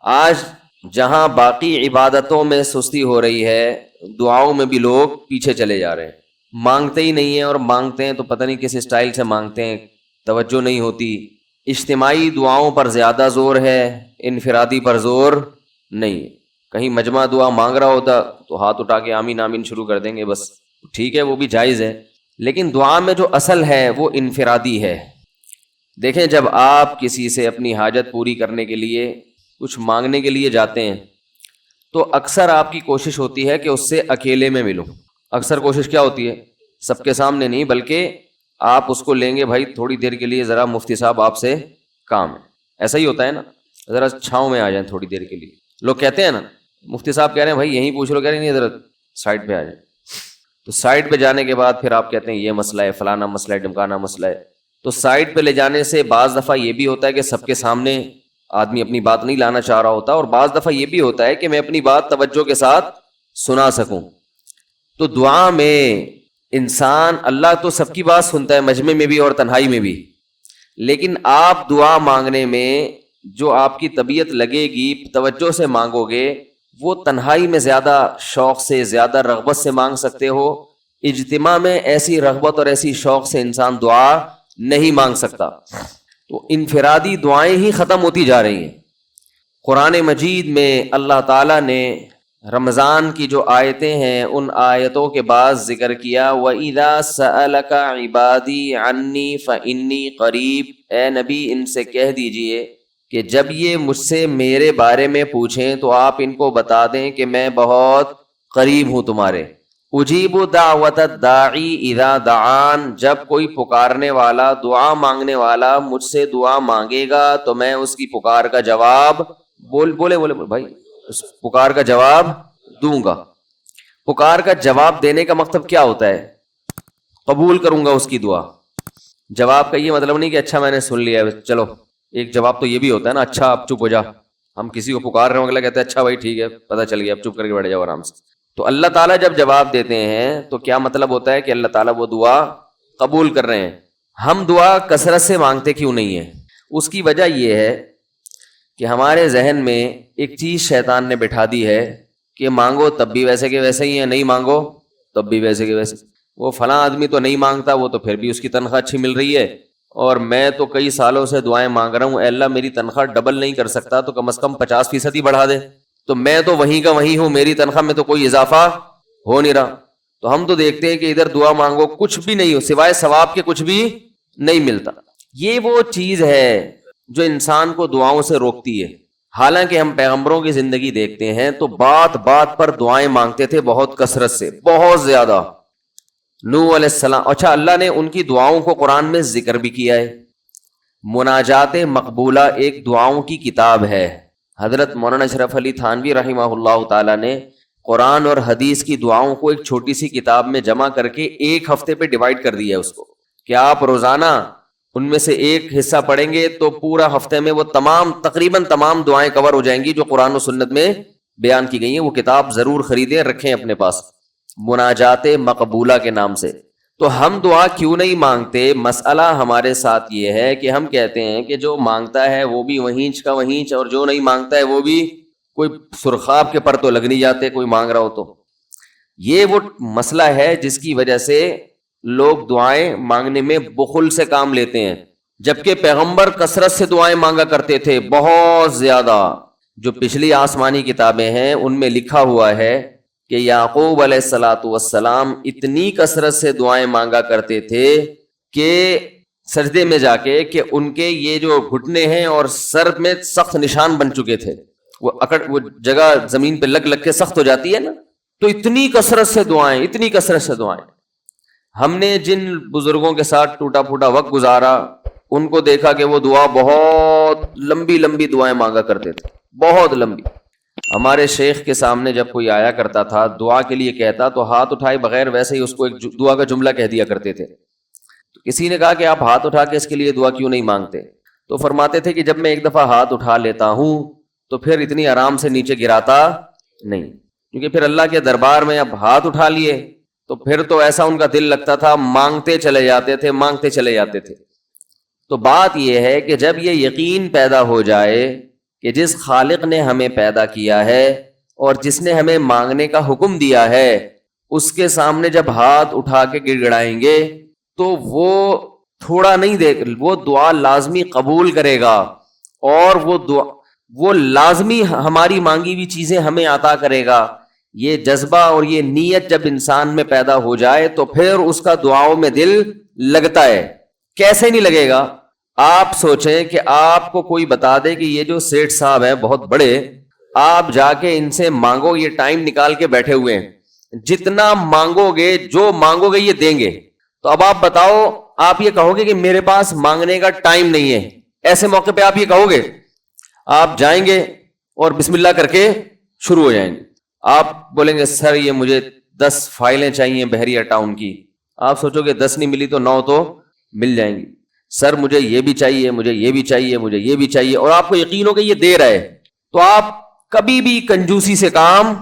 آج جہاں باقی عبادتوں میں سستی ہو رہی ہے، دعاؤں میں بھی لوگ پیچھے چلے جا رہے ہیں، مانگتے ہی نہیں ہیں، اور مانگتے ہیں تو پتہ نہیں کس اسٹائل سے مانگتے ہیں، توجہ نہیں ہوتی۔ اجتماعی دعاؤں پر زیادہ زور ہے، انفرادی پر زور نہیں ہے۔ کہیں مجمع دعا مانگ رہا ہوتا تو ہاتھ اٹھا کے آمین آمین شروع کر دیں گے، بس ٹھیک ہے، وہ بھی جائز ہے، لیکن دعا میں جو اصل ہے وہ انفرادی ہے۔ دیکھیں، جب آپ کسی سے اپنی حاجت پوری کرنے کے لیے، کچھ مانگنے کے لیے جاتے ہیں تو اکثر آپ کی کوشش ہوتی ہے کہ اس سے اکیلے میں ملو۔ اکثر کوشش کیا ہوتی ہے؟ سب کے سامنے نہیں، بلکہ آپ اس کو لیں گے، بھائی تھوڑی دیر کے لیے ذرا مفتی صاحب آپ سے کام ہے۔ ایسا ہی ہوتا ہے نا، ذرا چھاؤں میں آ جائیں تھوڑی دیر کے لیے، لوگ کہتے ہیں نا، مفتی صاحب کہہ رہے ہیں بھائی یہیں پوچھ لو، کہہ رہے نہیں ذرا سائڈ پہ آ جائیں۔ تو سائڈ پہ جانے کے بعد پھر آپ کہتے ہیں یہ مسئلہ ہے، فلانا مسئلہ ہے، ڈمکانا مسئلہ ہے۔ تو سائڈ پہ لے جانے سے بعض دفعہ یہ بھی ہوتا ہے کہ سب کے سامنے آدمی اپنی بات نہیں لانا چاہ رہا ہوتا، اور بعض دفعہ یہ بھی ہوتا ہے کہ میں اپنی بات توجہ کے ساتھ سنا سکوں۔ تو دعا میں انسان، اللہ تو سب کی بات سنتا ہے، مجمع میں بھی اور تنہائی میں بھی، لیکن آپ دعا مانگنے میں جو آپ کی طبیعت لگے گی، توجہ سے مانگو گے، وہ تنہائی میں زیادہ شوق سے، زیادہ رغبت سے مانگ سکتے ہو۔ اجتماع میں ایسی رغبت اور ایسی شوق سے انسان دعا نہیں مانگ سکتا۔ تو انفرادی دعائیں ہی ختم ہوتی جا رہی ہیں۔ قرآن مجید میں اللہ تعالیٰ نے رمضان کی جو آیتیں ہیں ان آیتوں کے بعد ذکر کیا، وَإِذَا سَأَلَكَ عِبَادِي عَنِّي فَإِنِّي قَرِيب، اے نبی ان سے کہہ دیجئے کہ جب یہ مجھ سے میرے بارے میں پوچھیں تو آپ ان کو بتا دیں کہ میں بہت قریب ہوں تمہارے۔ اجیب دعوت الداعی اذا دعان، جب کوئی پکارنے والا، دعا مانگنے والا مجھ سے دعا مانگے گا تو میں اس کی پکار کا جواب بولے بھائی، اس پکار کا جواب دوں گا۔ پکار کا جواب دینے کا مطلب کیا ہوتا ہے؟ قبول کروں گا اس کی دعا۔ جواب کا یہ مطلب نہیں کہ اچھا میں نے سن لیا ہے، چلو۔ ایک جواب تو یہ بھی ہوتا ہے نا، اچھا اب چپ ہو جا۔ ہم کسی کو پکار رہے ہوں، اگلا کہتے ہیں اچھا بھائی ٹھیک ہے، پتہ چل گیا، اب چپ کر کے بیٹھ جاؤ آرام سے۔ تو اللہ تعالیٰ جب جواب دیتے ہیں تو کیا مطلب ہوتا ہے؟ کہ اللہ تعالیٰ وہ دعا قبول کر رہے ہیں۔ ہم دعا کثرت سے مانگتے کیوں نہیں ہیں؟ اس کی وجہ یہ ہے کہ ہمارے ذہن میں ایک چیز شیطان نے بٹھا دی ہے کہ مانگو تب بھی ویسے کے ویسے ہی ہیں، نہیں مانگو تب بھی ویسے کے ویسے۔ وہ فلاں آدمی تو نہیں مانگتا، وہ تو پھر بھی اس کی تنخواہ اچھی مل رہی ہے، اور میں تو کئی سالوں سے دعائیں مانگ رہا ہوں، اے اللہ میری تنخواہ ڈبل نہیں کر سکتا تو کم از کم 50% ہی بڑھا دے، تو میں تو وہیں کا وہیں ہوں، میری تنخواہ میں تو کوئی اضافہ ہو نہیں رہا۔ تو ہم تو دیکھتے ہیں کہ ادھر دعا مانگو کچھ بھی نہیں ہو، سوائے ثواب کے کچھ بھی نہیں ملتا۔ یہ وہ چیز ہے جو انسان کو دعاؤں سے روکتی ہے۔ حالانکہ ہم پیغمبروں کی زندگی دیکھتے ہیں تو بات بات پر دعائیں مانگتے تھے، بہت کثرت سے، بہت زیادہ۔ نوح علیہ السلام، اچھا اللہ نے ان کی دعاؤں کو قرآن میں ذکر بھی کیا ہے۔ مناجات مقبولہ ایک دعاؤں کی کتاب ہے۔ حضرت مولانا اشرف علی تھانوی رحمہ اللہ تعالی نے قرآن اور حدیث کی دعاؤں کو ایک چھوٹی سی کتاب میں جمع کر کے ایک ہفتے پہ ڈیوائیڈ کر دیا ہے اس کو، کہ آپ روزانہ ان میں سے ایک حصہ پڑھیں گے تو پورا ہفتے میں وہ تقریباً تمام دعائیں کور ہو جائیں گی جو قرآن و سنت میں بیان کی گئی ہیں۔ وہ کتاب ضرور خریدیں، رکھیں اپنے پاس، مناجات مقبولہ کے نام سے۔ تو ہم دعا کیوں نہیں مانگتے؟ مسئلہ ہمارے ساتھ یہ ہے کہ ہم کہتے ہیں کہ جو مانگتا ہے وہ بھی وہینچ کا وہینچ، اور جو نہیں مانگتا ہے وہ بھی کوئی سرخاب کے پر تو لگ نہیں جاتے کوئی مانگ رہا ہو تو۔ یہ وہ مسئلہ ہے جس کی وجہ سے لوگ دعائیں مانگنے میں بخل سے کام لیتے ہیں، جبکہ پیغمبر کثرت سے دعائیں مانگا کرتے تھے، بہت زیادہ۔ جو پچھلی آسمانی کتابیں ہیں ان میں لکھا ہوا ہے کہ یعقوب علیہ الصلاۃ والسلام اتنی کثرت سے دعائیں مانگا کرتے تھے کہ سجدے میں جا کے کہ ان کے یہ جو گھٹنے ہیں اور سر میں سخت نشان بن چکے تھے، وہ جگہ زمین پہ لگ کے سخت ہو جاتی ہے نا، تو اتنی کثرت سے دعائیں، اتنی کثرت سے دعائیں۔ ہم نے جن بزرگوں کے ساتھ ٹوٹا پھوٹا وقت گزارا ان کو دیکھا کہ وہ دعا بہت لمبی لمبی دعائیں مانگا کرتے تھے، بہت لمبی۔ ہمارے شیخ کے سامنے جب کوئی آیا کرتا تھا دعا کے لیے کہتا تو ہاتھ اٹھائے بغیر ویسے ہی اس کو ایک دعا کا جملہ کہہ دیا کرتے تھے۔ تو کسی نے کہا کہ آپ ہاتھ اٹھا کے اس کے لیے دعا کیوں نہیں مانگتے؟ تو فرماتے تھے کہ جب میں ایک دفعہ ہاتھ اٹھا لیتا ہوں تو پھر اتنی آرام سے نیچے گراتا نہیں، کیونکہ پھر اللہ کے دربار میں اب ہاتھ اٹھا لیے تو پھر تو ایسا ان کا دل لگتا تھا، مانگتے چلے جاتے تھے، مانگتے چلے جاتے تھے۔ تو بات یہ ہے کہ جب یہ یقین پیدا ہو جائے کہ جس خالق نے ہمیں پیدا کیا ہے اور جس نے ہمیں مانگنے کا حکم دیا ہے اس کے سامنے جب ہاتھ اٹھا کے گڑ گڑائیں گے تو وہ تھوڑا نہیں دے، وہ دعا لازمی قبول کرے گا، اور وہ لازمی ہماری مانگی ہوئی چیزیں ہمیں عطا کرے گا۔ یہ جذبہ اور یہ نیت جب انسان میں پیدا ہو جائے تو پھر اس کا دعاؤں میں دل لگتا ہے۔ کیسے نہیں لگے گا؟ آپ سوچیں کہ آپ کو کوئی بتا دے کہ یہ جو سیٹھ صاحب ہیں بہت بڑے، آپ جا کے ان سے مانگو، یہ ٹائم نکال کے بیٹھے ہوئے ہیں، جتنا مانگو گے، جو مانگو گے یہ دیں گے، تو اب آپ بتاؤ، آپ یہ کہو گے کہ میرے پاس مانگنے کا ٹائم نہیں ہے؟ ایسے موقع پہ آپ یہ کہو گے؟ آپ جائیں گے اور بسم اللہ کر کے شروع ہو جائیں گے۔ آپ بولیں گے سر یہ مجھے 10 فائلیں چاہیے بحریہ ٹاؤن کی۔ آپ سوچو گے 10 نہیں ملی تو 9 تو مل جائیں گی۔ سر مجھے یہ بھی چاہیے، مجھے یہ بھی چاہیے، مجھے یہ بھی چاہیے، اور آپ کو یقین ہو کہ یہ دے رہا ہے، تو آپ کبھی بھی کنجوسی سے کام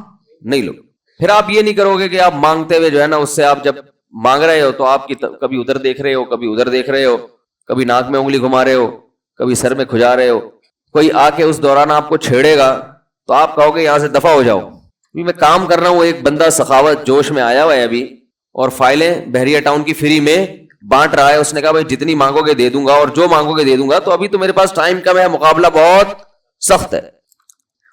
نہیں لو۔ پھر آپ یہ نہیں کرو گے کہ آپ مانگتے ہوئے جو ہے نا، اس سے آپ جب مانگ رہے ہو تو آپ کی کبھی ادھر دیکھ رہے ہو، کبھی ادھر دیکھ رہے ہو، کبھی ناک میں انگلی گھما رہے ہو، کبھی سر میں کھجا رہے ہو۔ کوئی آ کے اس دوران آپ کو چھیڑے گا تو آپ کہو گے یہاں سے دفع ہو جاؤ، میں کام کر رہا ہوں۔ ایک بندہ سخاوت جوش میں آیا ہوا ہے ابھی، اور فائلیں بحریہ ٹاؤن کی فری میں بانٹ رہا ہے۔ اس نے کہا بھائی جتنی مانگو گے دے دوں گا، اور جو مانگو گے دے دوں گا، تو ابھی تو میرے پاس ٹائم کم ہے، مقابلہ بہت سخت ہے۔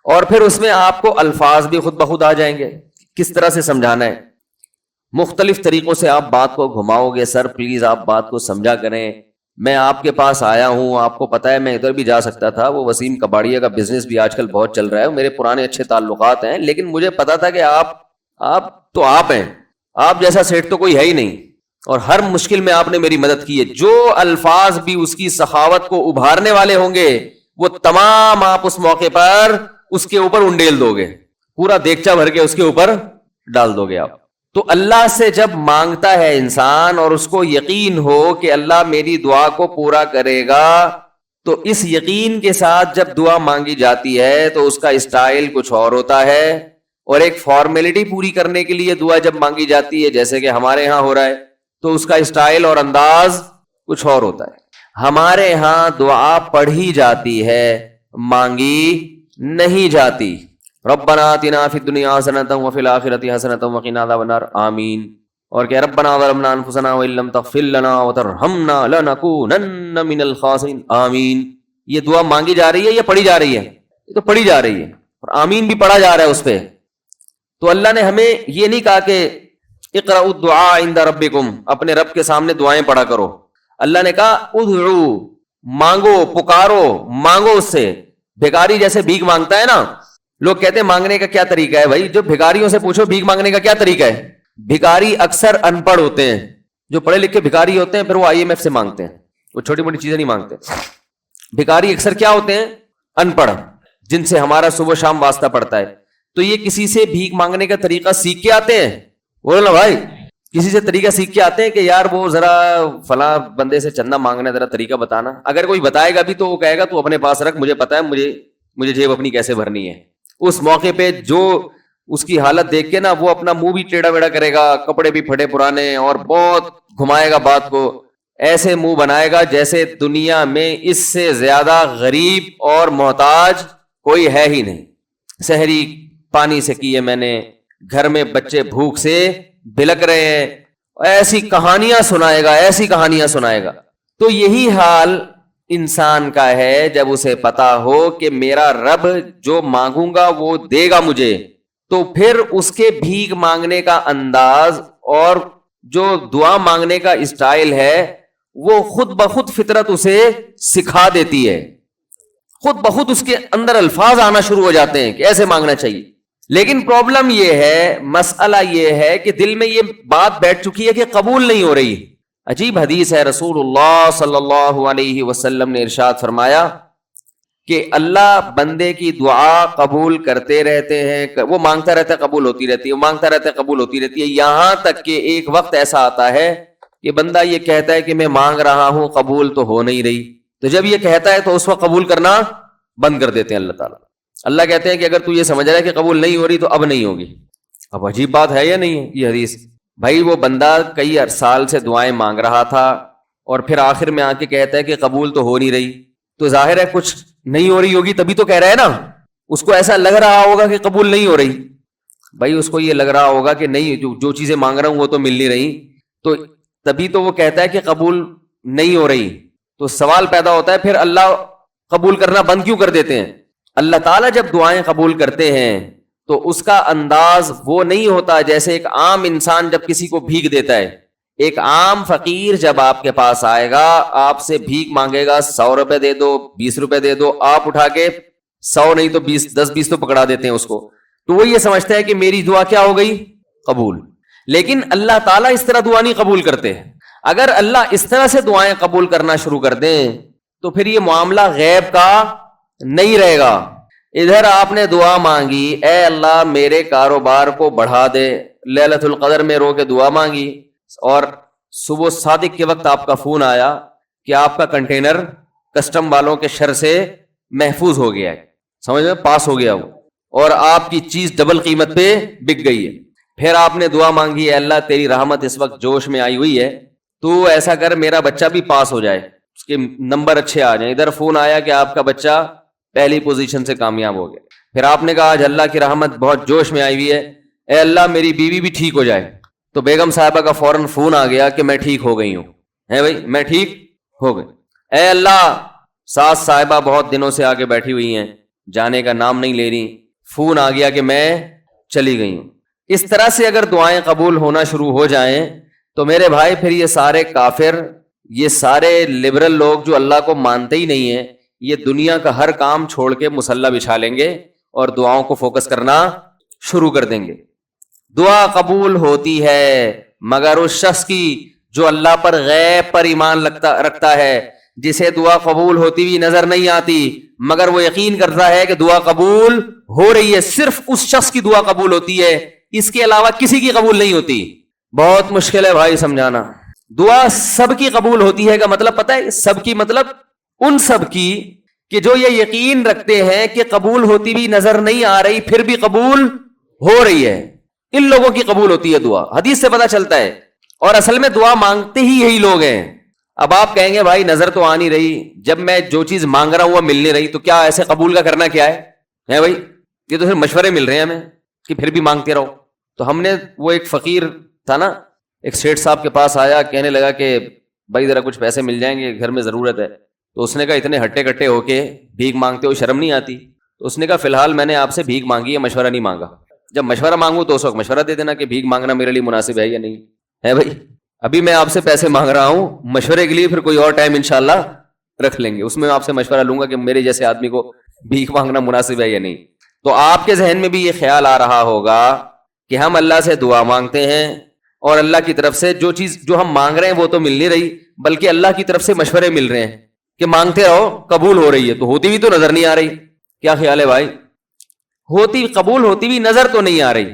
اور پھر اس میں آپ کو الفاظ بھی خود بخود آ جائیں گے، کس طرح سے سمجھانا ہے، مختلف طریقوں سے آپ بات کو گھماؤ گے۔ سر پلیز آپ بات کو سمجھا کریں، میں آپ کے پاس آیا ہوں، آپ کو پتا ہے میں ادھر بھی جا سکتا تھا، وہ وسیم کباڑیہ کا بزنس بھی آج کل بہت چل رہا ہے، میرے پرانے اچھے تعلقات ہیں، لیکن مجھے پتا تھا کہ آپ ہیں، آپ جیسا سیٹ تو کوئی ہے ہی نہیں، اور ہر مشکل میں آپ نے میری مدد کی ہے۔ جو الفاظ بھی اس کی سخاوت کو ابھارنے والے ہوں گے وہ تمام آپ اس موقع پر اس کے اوپر انڈیل دو گے، پورا دیگچہ بھر کے اس کے اوپر ڈال دو گے آپ۔ تو اللہ سے جب مانگتا ہے انسان اور اس کو یقین ہو کہ اللہ میری دعا کو پورا کرے گا، تو اس یقین کے ساتھ جب دعا مانگی جاتی ہے تو اس کا اسٹائل کچھ اور ہوتا ہے، اور ایک فارمیلٹی پوری کرنے کے لیے دعا جب مانگی جاتی ہے جیسے کہ ہمارے ہاں ہو رہا ہے، تو اس کا اسٹائل اور انداز کچھ اور ہوتا ہے۔ ہمارے ہاں دعا پڑھی جاتی ہے، مانگی نہیں جاتی۔ ربنا آتنا فی الدنیا حسنۃ وفی الآخرۃ حسنۃ وقنا عذاب النار، آمین۔ اور کہ ربنا ظلمنا انفسنا وان لم تغفر لنا وترحمنا لنکونن من الخاسرین، آمین۔ یہ دعا مانگی جا رہی ہے یا پڑھی جا رہی ہے؟ یہ تو پڑھی جا رہی ہے، اور آمین بھی پڑھا جا رہا ہے اس پہ۔ تو اللہ نے ہمیں یہ نہیں کہا کہ اقرأوا الدعاء عند ربکم، اپنے رب کے سامنے دعائیں پڑھا کرو۔ اللہ نے کہا ادعو، مانگو، پکارو، مانگو اس سے۔ بھیکاری جیسے بھیک مانگتا ہے نا، لوگ کہتے ہیں مانگنے کا کیا طریقہ ہے؟ بھائی جو بھیکاریوں سے پوچھو بھیک مانگنے کا کیا طریقہ ہے۔ بھیکاری اکثر ان پڑھ ہوتے ہیں، جو پڑھے لکھے بھیکاری ہوتے ہیں پھر وہ IMF سے مانگتے ہیں، وہ چھوٹی موٹی چیزیں نہیں مانگتے۔ بھیکاری اکثر کیا ہوتے ہیں؟ ان پڑھ، جن سے ہمارا صبح شام واسطہ پڑتا ہے۔ تو یہ کسی سے بھیک مانگنے کا طریقہ سیکھ کے آتے ہیں؟ بولو نا بھائی، کسی سے طریقہ سیکھ کے آتے ہیں کہ یار وہ ذرا فلاں بندے سے چندہ مانگنا، ذرا طریقہ بتانا۔ اگر کوئی بتائے گا بھی تو وہ کہے گا تو اپنے پاس رکھ، مجھے پتا ہے مجھے جیب اپنی کیسے بھرنی ہے۔ اس موقع پہ جو اس کی حالت دیکھ کے نا وہ اپنا منہ بھی ٹیڑھا ویڑا کرے گا، کپڑے بھی پھٹے پرانے، اور بہت گھمائے گا بات کو، ایسے منہ بنائے گا جیسے دنیا میں اس سے زیادہ غریب اور محتاج کوئی ہے ہی نہیں۔ سحری پانی سے کیے میں نے، گھر میں بچے بھوک سے بلک رہے ہیں، ایسی کہانیاں سنائے گا، ایسی کہانیاں سنائے گا۔ تو یہی حال انسان کا ہے جب اسے پتا ہو کہ میرا رب جو مانگوں گا وہ دے گا مجھے، تو پھر اس کے بھیک مانگنے کا انداز اور جو دعا مانگنے کا اسٹائل ہے وہ خود بخود فطرت اسے سکھا دیتی ہے، خود بخود اس کے اندر الفاظ آنا شروع ہو جاتے ہیں کہ ایسے مانگنا چاہیے۔ لیکن پرابلم یہ ہے، مسئلہ یہ ہے کہ دل میں یہ بات بیٹھ چکی ہے کہ قبول نہیں ہو رہی۔ عجیب حدیث ہے، رسول اللہ صلی اللہ علیہ وسلم نے ارشاد فرمایا کہ اللہ بندے کی دعا قبول کرتے رہتے ہیں، وہ مانگتا رہتا ہے قبول ہوتی رہتی ہے، وہ مانگتا رہتا ہے قبول ہوتی رہتی ہے، یہاں تک کہ ایک وقت ایسا آتا ہے کہ بندہ یہ کہتا ہے کہ میں مانگ رہا ہوں قبول تو ہو نہیں رہی، تو جب یہ کہتا ہے تو اس وقت قبول کرنا بند کر دیتے ہیں اللہ تعالیٰ۔ اللہ کہتے ہیں کہ اگر تو یہ سمجھ رہا ہے کہ قبول نہیں ہو رہی تو اب نہیں ہوگی۔ اب عجیب بات ہے یا نہیں ہے یہ حدیث؟ بھائی وہ بندہ کئی سال سے دعائیں مانگ رہا تھا اور پھر آخر میں آ کے کہتا ہے کہ قبول تو ہو نہیں رہی، تو ظاہر ہے کچھ نہیں ہو رہی ہوگی تبھی تو کہہ رہا ہے نا. اس کو ایسا لگ رہا ہوگا کہ قبول نہیں ہو رہی. بھائی اس کو یہ لگ رہا ہوگا کہ نہیں, جو چیزیں مانگ رہا ہوں وہ تو مل نہیں رہی, تو تبھی تو وہ کہتا ہے کہ قبول نہیں ہو رہی. تو سوال پیدا ہوتا ہے پھر اللہ قبول کرنا بند کیوں کر دیتے ہیں؟ اللہ تعالیٰ جب دعائیں قبول کرتے ہیں تو اس کا انداز وہ نہیں ہوتا جیسے ایک عام انسان جب کسی کو بھیک دیتا ہے. ایک عام فقیر جب آپ کے پاس آئے گا, آپ سے بھیک مانگے گا, 100 روپے دے دو, 20 روپے دے دو, آپ اٹھا کے 100 نہیں تو 20, 10-20 تو پکڑا دیتے ہیں اس کو, تو وہ یہ سمجھتا ہے کہ میری دعا کیا ہو گئی؟ قبول. لیکن اللہ تعالیٰ اس طرح دعا نہیں قبول کرتے. اگر اللہ اس طرح سے دعائیں قبول کرنا شروع کر دیں تو پھر یہ معاملہ غیب کا نہیں رہے گا. ادھر آپ نے دعا مانگی, اے اللہ میرے کاروبار کو بڑھا دے, لیلۃ القدر میں رو کے دعا مانگی, اور صبح صادق کے وقت آپ کا فون آیا کہ آپ کا کنٹینر کسٹم والوں کے شر سے محفوظ ہو گیا ہے, سمجھ میں پاس ہو گیا وہ, اور آپ کی چیز ڈبل قیمت پہ بک گئی ہے. پھر آپ نے دعا مانگی, اے اللہ تیری رحمت اس وقت جوش میں آئی ہوئی ہے, تو ایسا کر میرا بچہ بھی پاس ہو جائے, اس کے نمبر اچھے آ جائیں. ادھر فون آیا کہ آپ کا بچہ پہلی پوزیشن سے کامیاب ہو گیا. پھر آپ نے کہا آج اللہ کی رحمت بہت جوش میں آئی ہوئی ہے, اے اللہ میری بیوی بھی ٹھیک ہو جائے. تو بیگم صاحبہ کا فوراً فون آ گیا کہ میں ٹھیک ہو گئی ہوں, ہے بھائی میں ٹھیک ہو گئی. اے اللہ ساس صاحبہ بہت دنوں سے آگے بیٹھی ہوئی ہیں, جانے کا نام نہیں لے رہی, فون آ گیا کہ میں چلی گئی ہوں. اس طرح سے اگر دعائیں قبول ہونا شروع ہو جائیں تو میرے بھائی پھر یہ سارے کافر, یہ سارے لبرل لوگ جو اللہ کو مانتے ہی نہیں ہیں, یہ دنیا کا ہر کام چھوڑ کے مصلی بچھا لیں گے اور دعاؤں کو فوکس کرنا شروع کر دیں گے. دعا قبول ہوتی ہے مگر اس شخص کی جو اللہ پر غیب پر ایمان رکھتا ہے, جسے دعا قبول ہوتی ہوئی نظر نہیں آتی مگر وہ یقین کرتا ہے کہ دعا قبول ہو رہی ہے. صرف اس شخص کی دعا قبول ہوتی ہے, اس کے علاوہ کسی کی قبول نہیں ہوتی. بہت مشکل ہے بھائی سمجھانا. دعا سب کی قبول ہوتی ہے کا مطلب پتہ ہے؟ سب کی مطلب ان سب کی کہ جو یہ یقین رکھتے ہیں کہ قبول ہوتی بھی نظر نہیں آ رہی پھر بھی قبول ہو رہی ہے, ان لوگوں کی قبول ہوتی ہے دعا. حدیث سے پتہ چلتا ہے, اور اصل میں دعا مانگتے ہی یہی لوگ ہیں. اب آپ کہیں گے بھائی نظر تو آ نہیں رہی, جب میں جو چیز مانگ رہا ہوں وہ مل نہیں رہی, تو کیا ایسے قبول کا کرنا کیا ہے بھائی؟ یہ تو صرف مشورے مل رہے ہیں ہمیں کہ پھر بھی مانگتے رہو. تو ہم نے, وہ ایک فقیر تھا نا, ایک سیٹھ صاحب کے پاس آیا, کہنے لگا کہ بھائی ذرا کچھ پیسے مل جائیں گے, گھر میں ضرورت ہے. تو اس نے کہا اتنے ہٹے کٹے ہو کے بھیک مانگتے ہو, شرم نہیں آتی؟ تو اس نے کہا فی الحال میں نے آپ سے بھیک مانگی ہے, مشورہ نہیں مانگا. جب مشورہ مانگوں تو اس وقت مشورہ دے دینا کہ بھیک مانگنا میرے لیے مناسب ہے یا نہیں ہے بھائی. ابھی میں آپ سے پیسے مانگ رہا ہوں, مشورے کے لیے پھر کوئی اور ٹائم انشاءاللہ رکھ لیں گے, اس میں آپ سے مشورہ لوں گا کہ میرے جیسے آدمی کو بھیک مانگنا مناسب ہے یا نہیں. تو آپ کے ذہن میں بھی یہ خیال آ رہا ہوگا کہ ہم اللہ سے دعا مانگتے ہیں اور اللہ کی طرف سے جو چیز جو ہم مانگ رہے ہیں وہ تو مل نہیں رہی, بلکہ اللہ کی طرف سے مشورے مل رہے ہیں کہ مانگتے رہو قبول ہو رہی ہے, تو ہوتی بھی تو نظر نہیں آ رہی. کیا خیال ہے بھائی؟ ہوتی قبول ہوتی بھی نظر تو نہیں آ رہی.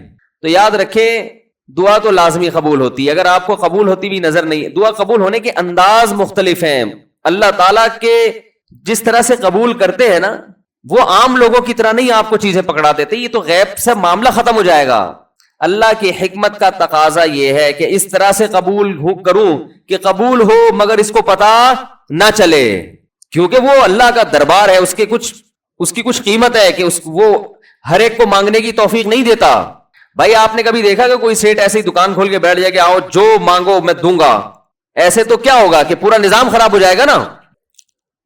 تو یاد رکھیں دعا تو لازمی قبول ہوتی ہے. اگر آپ کو قبول ہوتی بھی نظر نہیں, دعا قبول ہونے کے انداز مختلف ہیں. اللہ تعالیٰ کے جس طرح سے قبول کرتے ہیں نا, وہ عام لوگوں کی طرح نہیں آپ کو چیزیں پکڑا دیتے. یہ تو غیب سے معاملہ ختم ہو جائے گا. اللہ کی حکمت کا تقاضا یہ ہے کہ اس طرح سے قبول کروں کہ قبول ہو مگر اس کو پتا نہ چلے, کیونکہ وہ اللہ کا دربار ہے, اس کی کچھ قیمت ہے کہ وہ ہر ایک کو مانگنے کی توفیق نہیں دیتا. بھائی آپ نے کبھی دیکھا کہ کوئی سیٹ ایسے ہی دکان کھول کے بیٹھ جائے کہ آؤ جو مانگو میں دوں گا؟ ایسے تو کیا ہوگا کہ پورا نظام خراب ہو جائے گا نا.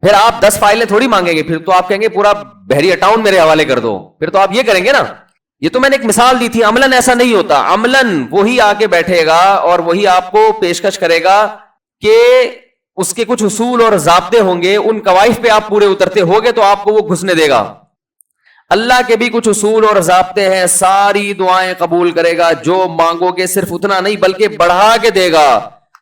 پھر آپ 10 فائلیں تھوڑی مانگیں گے, پھر تو آپ کہیں گے پورا بحری اٹاؤن میرے حوالے کر دو, پھر تو آپ یہ کریں گے نا. یہ تو میں نے ایک مثال دی تھی, عملاً ایسا نہیں ہوتا. عملاً وہی آ کے بیٹھے گا اور وہی آپ کو پیشکش کرے گا کہ اس کے کچھ اصول اور ضابطے ہوں گے, ان قواعد پہ آپ پورے اترتے ہوگے تو آپ کو وہ گھسنے دے گا. اللہ کے بھی کچھ اصول اور ضابطے ہیں, ساری دعائیں قبول کرے گا, جو مانگو گے صرف اتنا نہیں بلکہ بڑھا کے دے گا.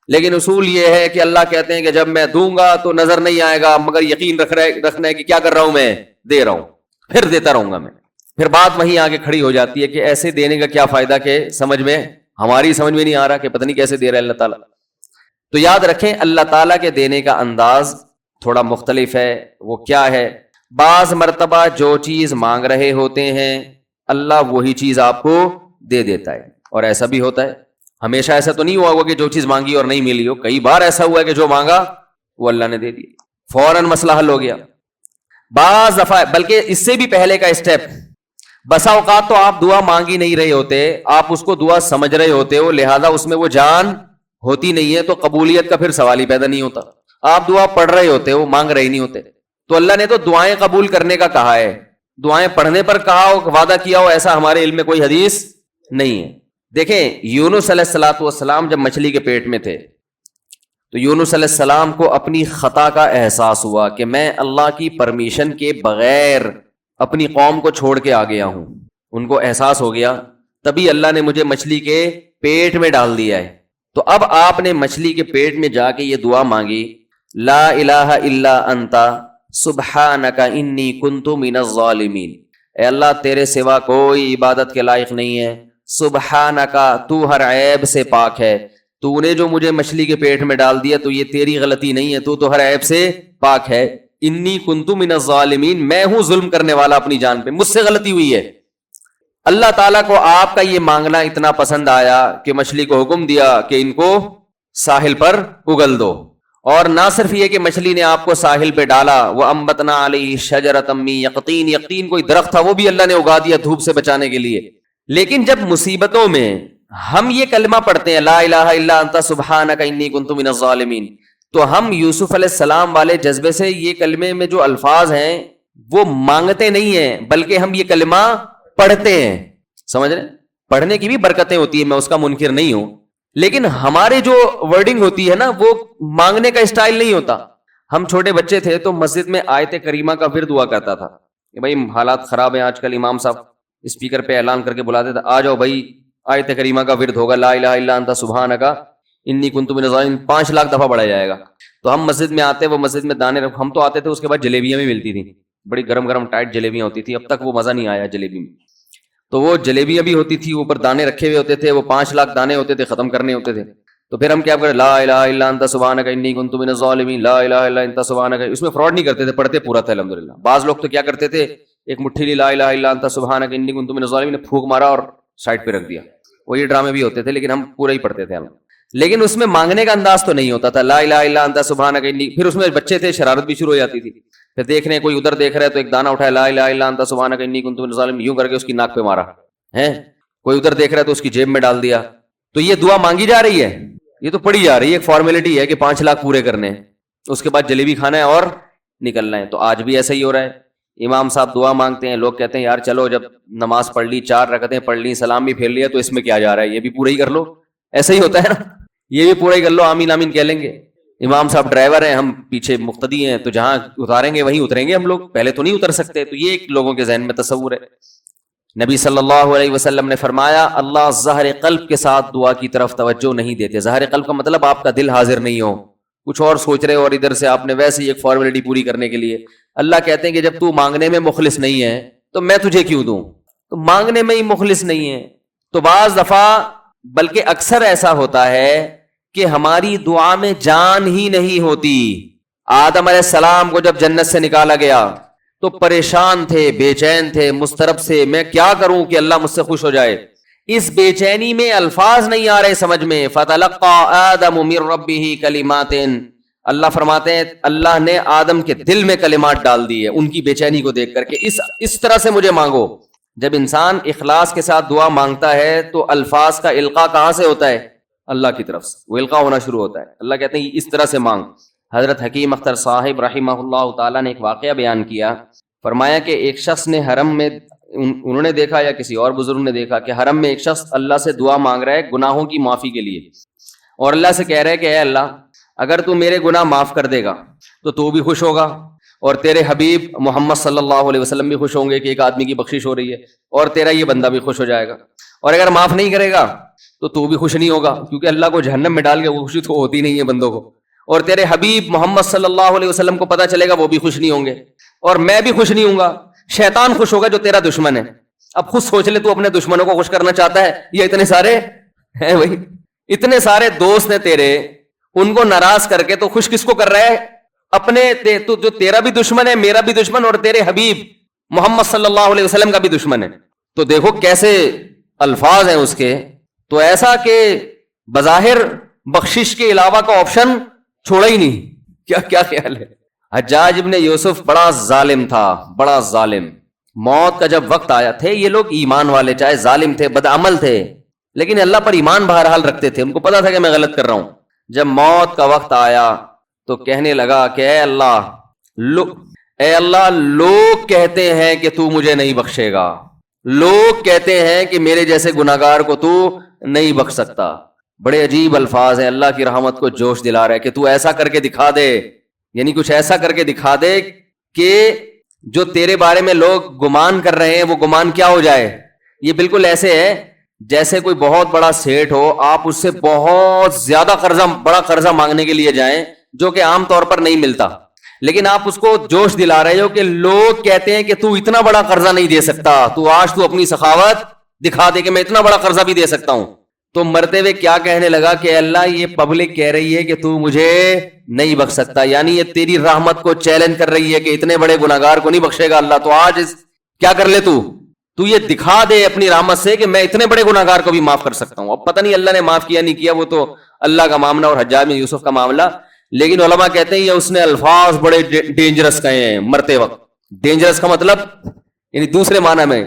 لیکن اصول یہ ہے کہ اللہ کہتے ہیں کہ جب میں دوں گا تو نظر نہیں آئے گا, مگر یقین رکھنا ہے کہ کیا کر رہا ہوں, میں دے رہا ہوں, پھر دیتا رہوں گا میں. پھر بات وہیں آگے کھڑی ہو جاتی ہے کہ ایسے دینے کا کیا فائدہ کہ ہماری سمجھ میں نہیں آ رہا کہ پتہ نہیں کیسے دے رہا ہے اللہ تعالیٰ. تو یاد رکھیں اللہ تعالیٰ کے دینے کا انداز تھوڑا مختلف ہے. وہ کیا ہے؟ بعض مرتبہ جو چیز مانگ رہے ہوتے ہیں اللہ وہی چیز آپ کو دے دیتا ہے, اور ایسا بھی ہوتا ہے. ہمیشہ ایسا تو نہیں ہوا ہوگا کہ جو چیز مانگی اور نہیں ملی ہو. کئی بار ایسا ہوا ہے کہ جو مانگا وہ اللہ نے دے دی, فوراً مسئلہ حل ہو گیا. بعض دفعہ بلکہ اس سے بھی پہلے کا اسٹیپ، بسا اوقات تو آپ دعا مانگ ہی نہیں رہے ہوتے، آپ اس کو دعا سمجھ رہے ہوتے ہو، لہذا اس میں وہ جان ہوتی نہیں ہے، تو قبولیت کا پھر سوال ہی پیدا نہیں ہوتا. آپ دعا پڑھ رہے ہوتے ہو، مانگ رہے نہیں ہوتے. تو اللہ نے تو دعائیں قبول کرنے کا کہا ہے، دعائیں پڑھنے پر کہا ہو، وعدہ کیا ہو، ایسا ہمارے علم میں کوئی حدیث نہیں ہے. دیکھیں یونس علیہ الصلوۃ والسلام جب مچھلی کے پیٹ میں تھے تو یونس علیہ السلام کو اپنی خطا کا احساس ہوا کہ میں اللہ کی پرمیشن کے بغیر اپنی قوم کو چھوڑ کے آ گیا ہوں. ان کو احساس ہو گیا، تبھی اللہ نے مجھے مچھلی کے پیٹ میں ڈال دیا ہے. تو اب آپ نے مچھلی کے پیٹ میں جا کے یہ دعا مانگی، لا الہ الا انت سبحانک انی کنت من الظالمین. اے اللہ تیرے سوا کوئی عبادت کے لائق نہیں ہے، سبحانک تو ہر عیب سے پاک ہے، تو نے جو مجھے مچھلی کے پیٹ میں ڈال دیا تو یہ تیری غلطی نہیں ہے، تو ہر عیب سے پاک ہے. انی کنت من الظالمین، میں ہوں ظلم کرنے والا اپنی جان پہ، مجھ سے غلطی ہوئی ہے. اللہ تعالیٰ کو آپ کا یہ مانگنا اتنا پسند آیا کہ مچھلی کو حکم دیا کہ ان کو ساحل پر اگل دو. اور نہ صرف یہ کہ مچھلی نے آپ کو ساحل پہ ڈالا، وہ انبتنا علیہ شجرۃ من یقطین، یقطین کوئی درخت تھا وہ بھی اللہ نے اگا دیا دھوپ سے بچانے کے لیے. لیکن جب مصیبتوں میں ہم یہ کلمہ پڑھتے ہیں لا الہ الا انت سبحانک انی کنت من الظالمین، تو ہم یوسف علیہ السلام والے جذبے سے یہ کلمے میں جو الفاظ ہیں وہ مانگتے نہیں ہیں، بلکہ ہم یہ کلمہ پڑھتے ہیں. سمجھ رہے؟ پڑھنے کی بھی برکتیں ہوتی ہیں، میں اس کا منکر نہیں ہوں، لیکن ہمارے جو ورڈنگ ہوتی ہے نا وہ مانگنے کا اسٹائل نہیں ہوتا. ہم چھوٹے بچے تھے تو مسجد میں آیت کریمہ کا ورد ہوا کرتا تھا کہ بھائی حالات خراب ہیں آج کل، امام صاحب اسپیکر پہ اعلان کر کے بلاتے تھے آ جاؤ بھائی آیت کریمہ کا ورد ہوگا، لا الہ الا انت سبحانک انی کنت من الظالمین، 5 لاکھ دفعہ پڑھا جائے گا. تو ہم مسجد میں آتے، وہ مسجد میں دانے ہم تو آتے تھے، اس کے بعد جلیبیاں بھی ملتی تھیں، بڑی گرم گرم ٹائٹ جلیبیاں ہوتی تھی. اب تک وہ مزہ نہیں آیا جلیبی میں. تو وہ جلیبیاں بھی ہوتی تھی، اوپر دانے رکھے ہوئے ہوتے تھے، وہ 5 لاکھ دانے ہوتے تھے، ختم کرنے ہوتے تھے. تو پھر ہم کیا کریں، لا الہ الا انت سبحانک انی کنت من الظالمین، لا الہ الا انت سبحانک. اس میں فراڈ نہیں کرتے تھے، پڑھتے پورا تھا الحمدللہ. بعض لوگ تو کیا کرتے تھے، ایک مٹھی لی لا الہ الا انت سبحانک انی کنت من الظالمین نے پھونک مارا اور سائڈ پہ رکھ دیا. وہ یہ ڈرامے بھی ہوتے تھے، لیکن ہم پورا ہی پڑھتے تھے ہم. لیکن اس میں مانگنے کا انداز تو نہیں ہوتا تھا، لا الہ الا انت سبحانک انی. پھر اس میں بچے تھے، شرارت بھی شروع ہو جاتی تھی. پھر دیکھ رہے ہیں کوئی ادھر دیکھ رہا ہے تو ایک دانہ اٹھایا، لا الہ الا انت سبحانک انی کنت من الظالمین، یوں کر کے اس کی ناک پہ مارا ہے. کوئی ادھر دیکھ رہا ہے تو اس کی جیب میں ڈال دیا. تو یہ دعا مانگی جا رہی ہے، یہ تو پڑھی جا رہی ہے، ایک فارمیلٹی ہے کہ 5 لاکھ پورے کرنے ہیں، اس کے بعد جلیبی کھانا ہے اور نکلنا ہے. تو آج بھی ایسا ہی ہو رہا ہے. امام صاحب دعا مانگتے ہیں، لوگ کہتے ہیں یار چلو جب نماز پڑھ لی، 4 رکعتیں پڑھ لی، سلام بھی پھیر لیا، تو اس میں کیا جا رہا ہے، یہ بھی پورا ہی کر لو. ایسا ہی ہوتا ہے نا، یہ بھی پورا ہی کر لو، آمین آمین کہہ لیں گے. امام صاحب ڈرائیور ہیں، ہم پیچھے مقتدی ہیں، تو جہاں اتاریں گے وہیں اتریں گے ہم لوگ، پہلے تو نہیں اتر سکتے. تو یہ ایک لوگوں کے ذہن میں تصور ہے. نبی صلی اللہ علیہ وسلم نے فرمایا اللہ ظاہر قلب کے ساتھ دعا کی طرف توجہ نہیں دیتے. ظاہر قلب کا مطلب آپ کا دل حاضر نہیں ہو، کچھ اور سوچ رہے ہو، اور ادھر سے آپ نے ویسے ہی ایک فارمیلٹی پوری کرنے کے لیے. اللہ کہتے ہیں کہ جب تو مانگنے میں مخلص نہیں ہے تو میں تجھے کیوں دوں. تو مانگنے میں ہی مخلص نہیں ہے. تو بعض دفعہ بلکہ اکثر ایسا ہوتا ہے کہ ہماری دعا میں جان ہی نہیں ہوتی. آدم علیہ السلام کو جب جنت سے نکالا گیا تو پریشان تھے، بے چین تھے، مضطرب سے، میں کیا کروں کہ اللہ مجھ سے خوش ہو جائے. اس بے چینی میں الفاظ نہیں آ رہے سمجھ میں. فَتَلَقَّى آدَمُ مِن رَبِّهِ كَلِمَاتٍ، اللہ فرماتے ہیں اللہ نے آدم کے دل میں کلمات ڈال دی ہے ان کی بے چینی کو دیکھ کر کے اس طرح سے مجھے مانگو. جب انسان اخلاص کے ساتھ دعا مانگتا ہے تو الفاظ کا القاء کہاں سے ہوتا ہے؟ اللہ کی طرف سے وہ القاء ہونا شروع ہوتا ہے. اللہ کہتے ہیں اس طرح سے مانگ. حضرت حکیم اختر صاحب رحمہ اللہ تعالیٰ نے ایک واقعہ بیان کیا. فرمایا کہ ایک شخص نے حرم میں، انہوں نے دیکھا یا کسی اور بزرگ نے دیکھا کہ حرم میں ایک شخص اللہ سے دعا مانگ رہا ہے گناہوں کی معافی کے لیے، اور اللہ سے کہہ رہا ہے کہ اے اللہ اگر تو میرے گناہ معاف کر دے گا تو بھی خوش ہوگا، اور تیرے حبیب محمد صلی اللہ علیہ وسلم بھی خوش ہوں گے کہ ایک آدمی کی بخشش ہو رہی ہے، اور تیرا یہ بندہ بھی خوش ہو جائے گا. اور اگر معاف نہیں کرے گا تو بھی خوش نہیں ہوگا، کیونکہ اللہ کو جہنم میں ڈال کے وہ خوشی تو ہوتی نہیں ہے بندوں کو. اور تیرے حبیب محمد صلی اللہ علیہ وسلم کو پتہ چلے گا وہ بھی خوش نہیں ہوں گے، اور میں بھی خوش نہیں ہوں گا. شیطان خوش ہوگا جو تیرا دشمن ہے. اب خود سوچ لے تو اپنے دشمنوں کو خوش کرنا چاہتا ہے یا اتنے سارے ہیں بھائی، اتنے سارے دوست ہیں تیرے، ان کو ناراض کر کے تو خوش کس کو کر رہا ہے؟ اپنے تو جو تیرا بھی دشمن ہے، میرا بھی دشمن، اور تیرے حبیب محمد صلی اللہ علیہ وسلم کا بھی دشمن ہے. تو دیکھو کیسے الفاظ ہیں اس کے. تو ایسا کہ بظاہر بخشش کے علاوہ کا آپشن چھوڑا ہی نہیں. کیا خیال ہے؟ حجاج ابن یوسف بڑا ظالم تھا، بڑا ظالم. موت کا جب وقت آیا، تھے یہ لوگ ایمان والے، چاہے ظالم تھے، بدعمل تھے، لیکن اللہ پر ایمان بہرحال رکھتے تھے. ان کو پتا تھا کہ میں غلط کر رہا ہوں. جب موت کا وقت آیا تو کہنے لگا کہ اے اللہ لوگ کہتے ہیں کہ تو مجھے نہیں بخشے گا، لوگ کہتے ہیں کہ میرے جیسے گناہگار کو تو نہیں بخش سکتا. بڑے عجیب الفاظ ہیں، اللہ کی رحمت کو جوش دلا رہے کہ تو ایسا کر کے دکھا دے، یعنی کچھ ایسا کر کے دکھا دے کہ جو تیرے بارے میں لوگ گمان کر رہے ہیں وہ گمان کیا ہو جائے. یہ بالکل ایسے ہے جیسے کوئی بہت بڑا سیٹ ہو، آپ اس سے بہت زیادہ بڑا قرضہ مانگنے کے لیے جائیں جو کہ عام طور پر نہیں ملتا، لیکن آپ اس کو جوش دلا رہے ہو کہ لوگ کہتے ہیں کہ تو اتنا بڑا قرضہ نہیں دے سکتا، تو آج تو اپنی سخاوت دکھا دے کہ میں اتنا بڑا قرضہ بھی دے سکتا ہوں. تو مرتے ہوئے کیا کہنے لگا کہ اللہ یہ پبلک کہہ رہی ہے کہ تو مجھے نہیں بخش سکتا، یعنی یہ تیری رحمت کو چیلنج کر رہی ہے کہ اتنے بڑے گناہگار کو نہیں بخشے گا اللہ، تو آج کیا کر لے تو یہ دکھا دے اپنی رحمت سے کہ میں اتنے بڑے گناہگار کو بھی معاف کر سکتا ہوں. اب پتہ نہیں اللہ نے معاف کیا نہیں کیا، وہ تو اللہ کا معاملہ اور حجاج بن یوسف کا معاملہ، لیکن علماء کہتے ہیں یہ اس نے الفاظ بڑے ڈینجرس کہے ہیں مرتے وقت. ڈینجرس کا مطلب یعنی دوسرے معنی میں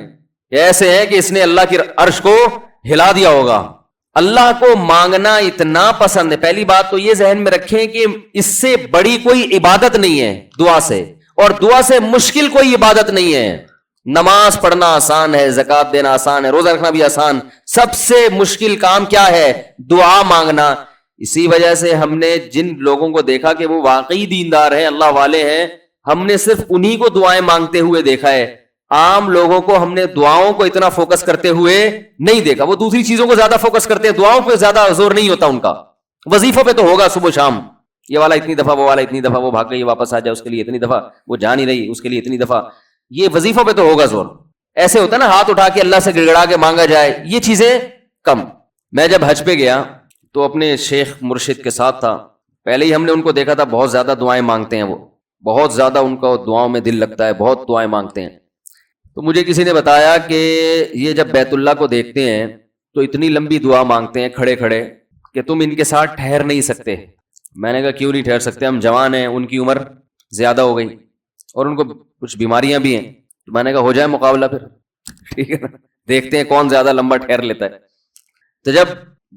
ایسے ہے کہ اس نے اللہ کی عرش کو ہلا دیا ہوگا. اللہ کو مانگنا اتنا پسند ہے. پہلی بات تو یہ ذہن میں رکھیں کہ اس سے بڑی کوئی عبادت نہیں ہے دعا سے، اور دعا سے مشکل کوئی عبادت نہیں ہے. نماز پڑھنا آسان ہے، زکوٰۃ دینا آسان ہے، روزہ رکھنا بھی آسان. سب سے مشکل کام کیا ہے؟ دعا مانگنا. اسی وجہ سے ہم نے جن لوگوں کو دیکھا کہ وہ واقعی دیندار ہیں، اللہ والے ہیں، ہم نے صرف انہی کو دعائیں مانگتے ہوئے دیکھا ہے. عام لوگوں کو ہم نے دعاؤں کو اتنا فوکس کرتے ہوئے نہیں دیکھا. وہ دوسری چیزوں کو زیادہ فوکس کرتے ہیں، دعاؤں پہ زیادہ زور نہیں ہوتا ان کا. وظیفوں پہ تو ہوگا صبح شام، یہ والا اتنی دفعہ، وہ والا اتنی دفعہ، وہ بھاگ گئی واپس آ جائے اس کے لیے اتنی دفعہ، وہ جا نہیں رہی اس کے لیے اتنی دفعہ. یہ وظیفوں پہ تو ہوگا زور. ایسے ہوتا ہے نا ہاتھ اٹھا کے اللہ سے گڑگڑا کے مانگا جائے، یہ چیزیں کم. میں جب حج پہ گیا تو اپنے شیخ مرشد کے ساتھ تھا. پہلے ہی ہم نے ان کو دیکھا تھا بہت زیادہ دعائیں مانگتے ہیں، وہ بہت زیادہ ان کو دعاؤں میں دل لگتا ہے، بہت دعائیں مانگتے ہیں. تو مجھے کسی نے بتایا کہ یہ جب بیت اللہ کو دیکھتے ہیں تو اتنی لمبی دعا مانگتے ہیں کھڑے کھڑے کہ تم ان کے ساتھ ٹھہر نہیں سکتے. میں نے کہا کیوں نہیں ٹھہر سکتے، ہم جوان ہیں، ان کی عمر زیادہ ہو گئی اور ان کو کچھ بیماریاں بھی ہیں. تو میں نے کہا ہو جائے مقابلہ پھر، ٹھیک ہے نا، دیکھتے ہیں کون زیادہ لمبا ٹھہر لیتا ہے. تو جب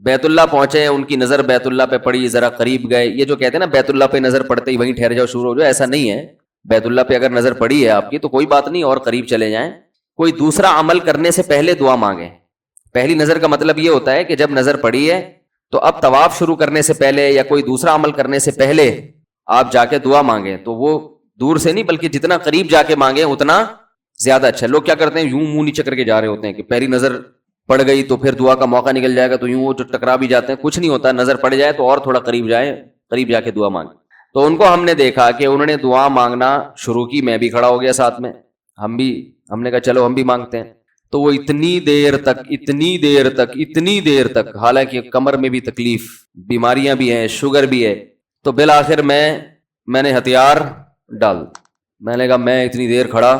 بیت اللہ پہنچے، ان کی نظر بیت اللہ پہ پڑی، ذرا قریب گئے. یہ جو کہتے ہیں نا بیت اللہ پہ نظر پڑتے ہی وہیں ٹھہر جاؤ شروع ہو جاؤ، ایسا نہیں ہے. بیت اللہ پہ اگر نظر پڑی ہے آپ کی تو کوئی بات نہیں، اور قریب چلے جائیں. کوئی دوسرا عمل کرنے سے پہلے دعا مانگیں. پہلی نظر کا مطلب یہ ہوتا ہے کہ جب نظر پڑی ہے تو اب طواف شروع کرنے سے پہلے یا کوئی دوسرا عمل کرنے سے پہلے آپ جا کے دعا مانگیں. تو وہ دور سے نہیں بلکہ جتنا قریب جا کے مانگیں اتنا زیادہ اچھا. لوگ کیا کرتے ہیں، یوں منہ نیچے کر کے جا رہے ہوتے ہیں کہ پہلی نظر پڑ گئی تو پھر دعا کا موقع نکل جائے گا، تو یوں وہ جو ٹکرا بھی جاتے ہیں. کچھ نہیں ہوتا، نظر پڑ جائے تو اور تھوڑا قریب جائیں، قریب جا کے دعا مانگیں. تو ان کو ہم نے دیکھا کہ انہوں نے دعا مانگنا شروع کی، میں بھی کھڑا ہو گیا ساتھ میں. ہم نے کہا چلو ہم بھی مانگتے ہیں. تو وہ اتنی دیر تک حالانکہ کمر میں بھی تکلیف، بیماریاں بھی ہیں، شوگر بھی ہے. تو بالآخر میں نے ہتھیار ڈال، میں نے کہا میں اتنی دیر کھڑا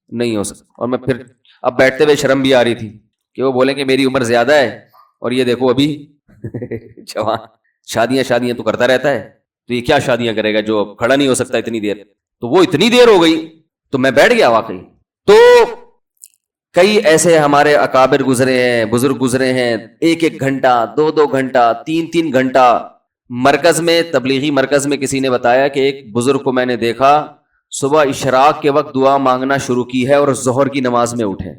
نہیں ہو سکتا. اور میں پھر اب بیٹھتے ہوئے شرم بھی آ رہی تھی کہ وہ بولیں کہ میری عمر زیادہ ہے اور یہ دیکھو ابھی جوان، شادیاں تو کرتا رہتا ہے، تو یہ کیا شادیاں کرے گا جو کھڑا نہیں ہو سکتا اتنی دیر. تو وہ اتنی دیر ہو گئی تو میں بیٹھ گیا واقعی. تو کئی ایسے ہمارے اکابر گزرے ہیں، بزرگ گزرے ہیں، 1 گھنٹہ 2 گھنٹہ 3 گھنٹہ. مرکز میں، تبلیغی مرکز میں کسی نے بتایا کہ ایک بزرگ کو میں نے دیکھا صبح اشراق کے وقت دعا مانگنا شروع کی ہے اور ظہر کی نماز میں اٹھے.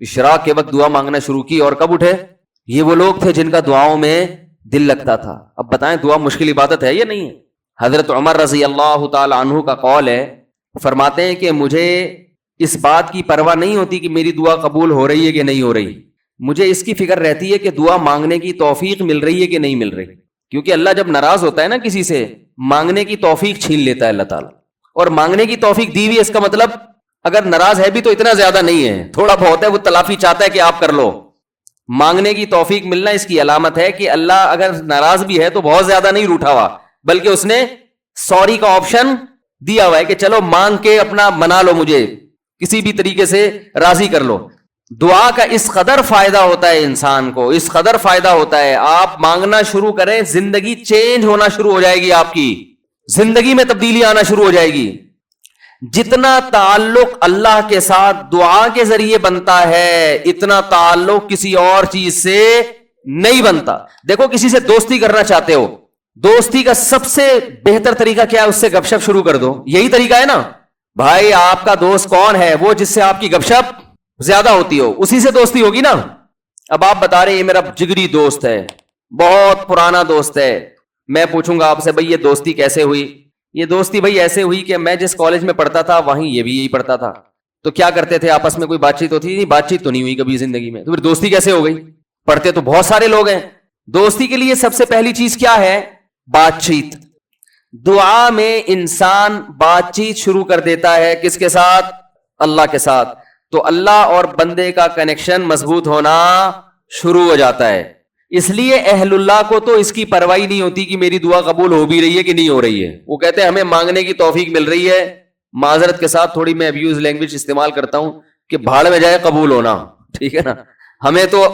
اشراق کے وقت دعا مانگنا شروع کی اور کب اٹھے؟ یہ وہ لوگ تھے جن کا دعاؤں میں دل لگتا تھا. اب بتائیں دعا مشکل عبادت ہے یا نہیں ہے؟ حضرت عمر رضی اللہ تعالی عنہ کا قول ہے، فرماتے ہیں کہ مجھے اس بات کی پرواہ نہیں ہوتی کہ میری دعا قبول ہو رہی ہے کہ نہیں ہو رہی، مجھے اس کی فکر رہتی ہے کہ دعا مانگنے کی توفیق مل رہی ہے کہ نہیں مل رہی. کیونکہ اللہ جب ناراض ہوتا ہے نا کسی سے، مانگنے کی توفیق چھین لیتا ہے اللہ تعالیٰ. اور مانگنے کی توفیق دی ہوئی، اس کا مطلب اگر ناراض ہے بھی تو اتنا زیادہ نہیں ہے، تھوڑا بہت ہے، وہ تلافی چاہتا ہے کہ آپ کر لو. مانگنے کی توفیق ملنا اس کی علامت ہے کہ اللہ اگر ناراض بھی ہے تو بہت زیادہ نہیں روٹھا ہوا، بلکہ اس نے سوری کا آپشن دیا ہوا ہے کہ چلو مانگ کے اپنا منا لو، مجھے کسی بھی طریقے سے راضی کر لو. دعا کا اس قدر فائدہ ہوتا ہے انسان کو، اس قدر فائدہ ہوتا ہے. آپ مانگنا شروع کریں، زندگی چینج ہونا شروع ہو جائے گی، آپ کی زندگی میں تبدیلی آنا شروع ہو جائے گی. جتنا تعلق اللہ کے ساتھ دعا کے ذریعے بنتا ہے اتنا تعلق کسی اور چیز سے نہیں بنتا. دیکھو کسی سے دوستی کرنا چاہتے ہو, دوستی کا سب سے بہتر طریقہ کیا ہے؟ اس سے گپ شپ شروع کر دو. یہی طریقہ ہے نا بھائی. آپ کا دوست کون ہے؟ وہ جس سے آپ کی گپ شپ زیادہ ہوتی ہو, اسی سے دوستی ہوگی نا. اب آپ بتا رہے ہیں یہ میرا جگری دوست ہے, بہت پرانا دوست ہے. میں پوچھوں گا آپ سے بھائی یہ دوستی کیسے ہوئی؟ یہ دوستی بھائی ایسے ہوئی کہ میں جس کالج میں پڑھتا تھا وہیں یہ بھی یہی پڑھتا تھا. تو کیا کرتے تھے آپس میں؟ کوئی بات چیت ہوتی نہیں, بات چیت تو نہیں ہوئی کبھی زندگی میں. تو پھر دوستی کیسے ہو گئی؟ پڑھتے تو بہت سارے لوگ ہیں. دوستی کے لیے سب سے پہلی چیز کیا ہے؟ بات چیت. دعا میں انسان بات چیت شروع کر دیتا ہے کس کے ساتھ؟ اللہ کے ساتھ. تو اللہ اور بندے کا کنیکشن مضبوط ہونا شروع ہو جاتا ہے. اس لیے اہل اللہ کو تو اس کی پرواہ نہیں ہوتی کہ میری دعا قبول ہو بھی رہی ہے کہ نہیں ہو رہی ہے. وہ کہتے ہیں ہمیں مانگنے کی توفیق مل رہی ہے. معذرت کے ساتھ تھوڑی میں ابیوز لینگویج استعمال کرتا ہوں کہ بھاڑ میں جائے قبول ہونا, ٹھیک ہے نا. ہمیں تو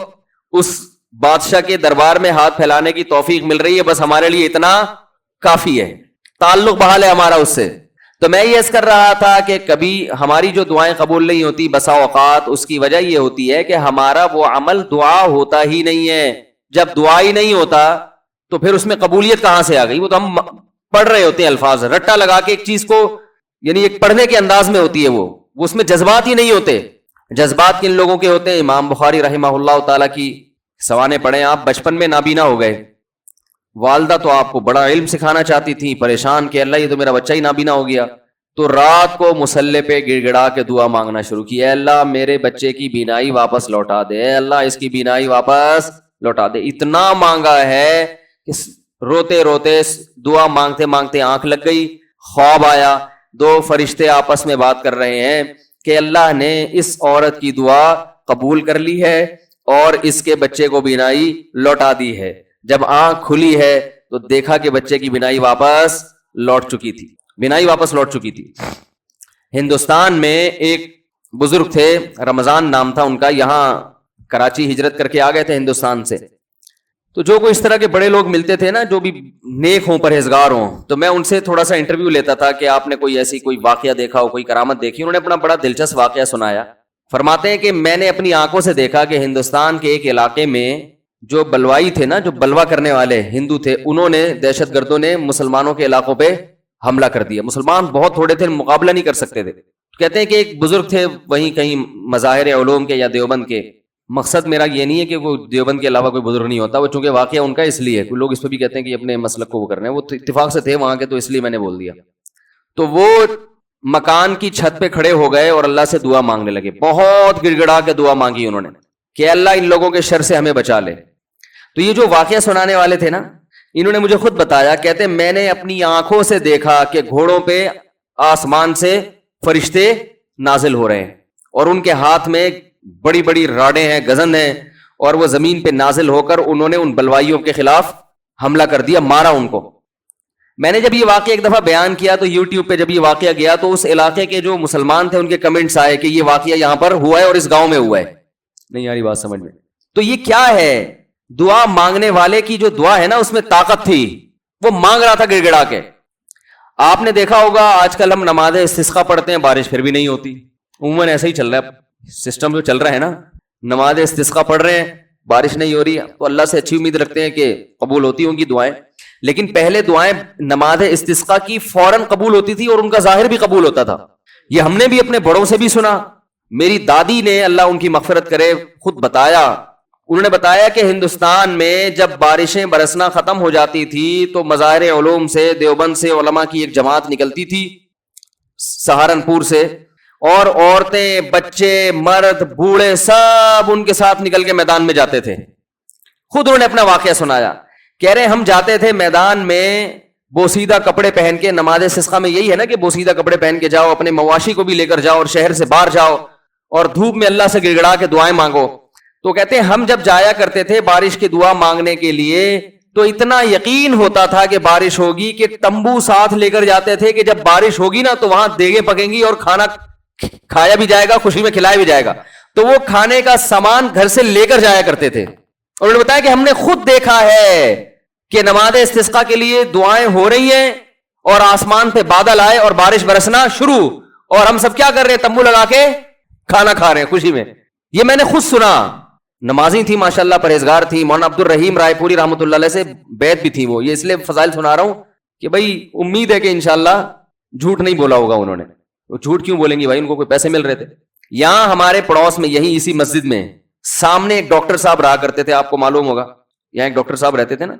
اس بادشاہ کے دربار میں ہاتھ پھیلانے کی توفیق مل رہی ہے, بس ہمارے لیے اتنا کافی ہے. تعلق بحال ہے ہمارا اس سے. تو میں یہ عرض کر رہا تھا کہ کبھی ہماری جو دعائیں قبول نہیں ہوتی بسا اوقات اس کی وجہ یہ ہوتی ہے کہ ہمارا وہ عمل دعا ہوتا ہی نہیں ہے. جب دعا ہی نہیں ہوتا تو پھر اس میں قبولیت کہاں سے آ گئی؟ وہ تو ہم پڑھ رہے ہوتے ہیں الفاظ رٹا لگا کے ایک چیز کو, یعنی ایک پڑھنے کے انداز میں ہوتی ہے وہ اس میں جذبات ہی نہیں ہوتے. جذبات کن لوگوں کے ہوتے ہیں؟ امام بخاری رحمہ اللہ تعالیٰ کی سوانے پڑھیں آپ. بچپن میں نابینا ہو گئے, والدہ تو آپ کو بڑا علم سکھانا چاہتی تھی, پریشان کہ اللہ یہ تو میرا بچہ ہی نابینا ہو گیا. تو رات کو مصلے پہ گڑ گڑا کے دعا مانگنا شروع کی, اے اللہ میرے بچے کی بینائی واپس لوٹا دے, اے اللہ اس کی بینائی واپس لوٹا دے. اتنا مانگا ہے کہ روتے روتے دعا مانگتے مانگتے آنکھ لگ گئی, خواب آیا. دو فرشتے آپس میں بات کر رہے ہیں کہ اللہ نے اس عورت کی دعا قبول کر لی ہے اور اس کے بچے کو بینائی لوٹا دی ہے. جب آنکھ کھلی ہے تو دیکھا کہ بچے کی بینائی واپس لوٹ چکی تھی, بینائی واپس لوٹ چکی تھی. ہندوستان میں ایک بزرگ تھے, رمضان نام تھا ان کا, یہاں کراچی ہجرت کر کے آ گئے تھے ہندوستان سے. تو جو کوئی اس طرح کے بڑے لوگ ملتے تھے نا جو بھی نیک ہوں پرہیزگار ہوں, تو میں ان سے تھوڑا سا انٹرویو لیتا تھا کہ آپ نے کوئی ایسی کوئی واقعہ دیکھا ہو, کوئی کرامت دیکھی. انہوں نے اپنا بڑا دلچسپ واقعہ سنایا. فرماتے ہیں کہ میں نے اپنی آنکھوں سے دیکھا کہ ہندوستان کے ایک علاقے میں جو بلوائی تھے نا, جو بلوا کرنے والے ہندو تھے, انہوں نے دہشت گردوں نے مسلمانوں کے علاقوں پہ حملہ کر دیا. مسلمان بہت تھوڑے تھے, مقابلہ نہیں کر سکتے تھے. کہتے ہیں کہ ایک بزرگ تھے وہیں کہیں مظاہر علوم کے یا دیوبند کے. مقصد میرا یہ نہیں ہے کہ وہ دیوبند کے علاوہ کوئی بزرگ نہیں ہوتا, وہ چونکہ واقعہ ان کا اس لیے, کوئی لوگ اس پہ بھی کہتے ہیں کہ اپنے مسلک کو وہ کر رہے ہیں, وہ اتفاق سے تھے وہاں کے, تو اس لیے میں نے بول دیا. تو وہ مکان کی چھت پہ کھڑے ہو گئے اور اللہ سے دعا مانگنے لگے. بہت گڑ گڑا کے دعا مانگی انہوں نے کہ اللہ ان لوگوں کے شر سے ہمیں بچا لے. تو یہ جو واقعہ سنانے والے تھے نا, انہوں نے مجھے خود بتایا, کہتے میں نے اپنی آنکھوں سے دیکھا کہ گھوڑوں پہ آسمان سے فرشتے نازل ہو رہے ہیں اور ان کے ہاتھ میں بڑی بڑی راڈیں ہیں, گزند ہیں, اور وہ زمین پہ نازل ہو کر انہوں نے ان بلوائیوں کے خلاف حملہ کر دیا, مارا ان کو. میں نے جب یہ واقعہ ایک دفعہ بیان کیا تو یوٹیوب پہ جب یہ واقعہ گیا تو اس علاقے کے جو مسلمان تھے ان کے کمنٹس آئے کہ یہ واقعہ یہاں پر ہوا ہے اور اس گاؤں میں ہوا ہے. نہیں یاری بات سمجھ میں. تو یہ کیا ہے؟ دعا مانگنے والے کی جو دعا ہے نا اس میں طاقت تھی, وہ مانگ رہا تھا گڑ گڑا کے. آپ نے دیکھا ہوگا آج کل ہم نماز استسقا پڑھتے ہیں, بارش پھر بھی نہیں ہوتی. عموماً ایسا ہی چل رہا ہے سسٹم جو چل رہا ہے نا, نماز استسقا پڑھ رہے ہیں, بارش نہیں ہو رہی, تو اللہ سے اچھی امید رکھتے ہیں کہ قبول ہوتی ہوں گی دعائیں. لیکن پہلے دعائیں نماز استسقا کی فوراً قبول ہوتی تھی اور ان کا ظاہر بھی قبول ہوتا تھا. یہ ہم نے بھی اپنے بڑوں سے بھی سنا. میری دادی نے, اللہ ان کی مغفرت کرے, خود بتایا. انہوں نے بتایا کہ ہندوستان میں جب بارشیں برسنا ختم ہو جاتی تھی تو مظاہر علوم سے, دیوبند سے علماء کی ایک جماعت نکلتی تھی, سہارنپور سے, اور عورتیں, بچے, مرد, بوڑھے سب ان کے ساتھ نکل کے میدان میں جاتے تھے. خود انہوں نے اپنا واقعہ سنایا. کہہ رہے ہم جاتے تھے میدان میں بوسیدہ کپڑے پہن کے. نماز استسقا میں یہی ہے نا کہ بوسیدہ کپڑے پہن کے جاؤ, اپنے مواشی کو بھی لے کر جاؤ اور شہر سے باہر جاؤ اور دھوپ میں اللہ سے گڑ گڑا کے دعائیں مانگو. تو کہتے ہیں ہم جب جایا کرتے تھے بارش کی دعا مانگنے کے لیے تو اتنا یقین ہوتا تھا کہ بارش ہوگی کہ تمبو ساتھ لے کر جاتے تھے کہ جب بارش ہوگی نا تو وہاں دیگیں پکیں گی اور کھانا کھایا بھی جائے گا, خوشی میں کھلایا بھی جائے گا. تو وہ کھانے کا سامان گھر سے لے کر جایا کرتے تھے. اور انہوں نے بتایا کہ ہم نے خود دیکھا ہے کہ نماز استسقا کے لیے دعائیں ہو رہی ہیں اور آسمان پہ بادل آئے اور بارش برسنا شروع, اور ہم سب کیا کر رہے ہیں؟ تمبو لگا کے کھانا کھا رہے ہیں خوشی میں. یہ میں نے خود سنا. نمازی تھی ماشاءاللہ, پرہیزگار تھی, مولانا عبد الرحیم رائے پوری رحمۃ اللہ علیہ سے بیعت بھی تھی وہ. یہ اس لیے فضائل سنا رہا ہوں کہ بھائی امید ہے کہ انشاءاللہ جھوٹ نہیں بولا ہوگا انہوں نے. وہ جھوٹ کیوں بولیں گی بھائی, ان کو کوئی پیسے مل رہے تھے. یہاں ہمارے پڑوس میں یہی اسی مسجد میں سامنے ایک ڈاکٹر صاحب رہا کرتے تھے, آپ کو معلوم ہوگا. یہاں ایک ڈاکٹر صاحب رہتے تھے نا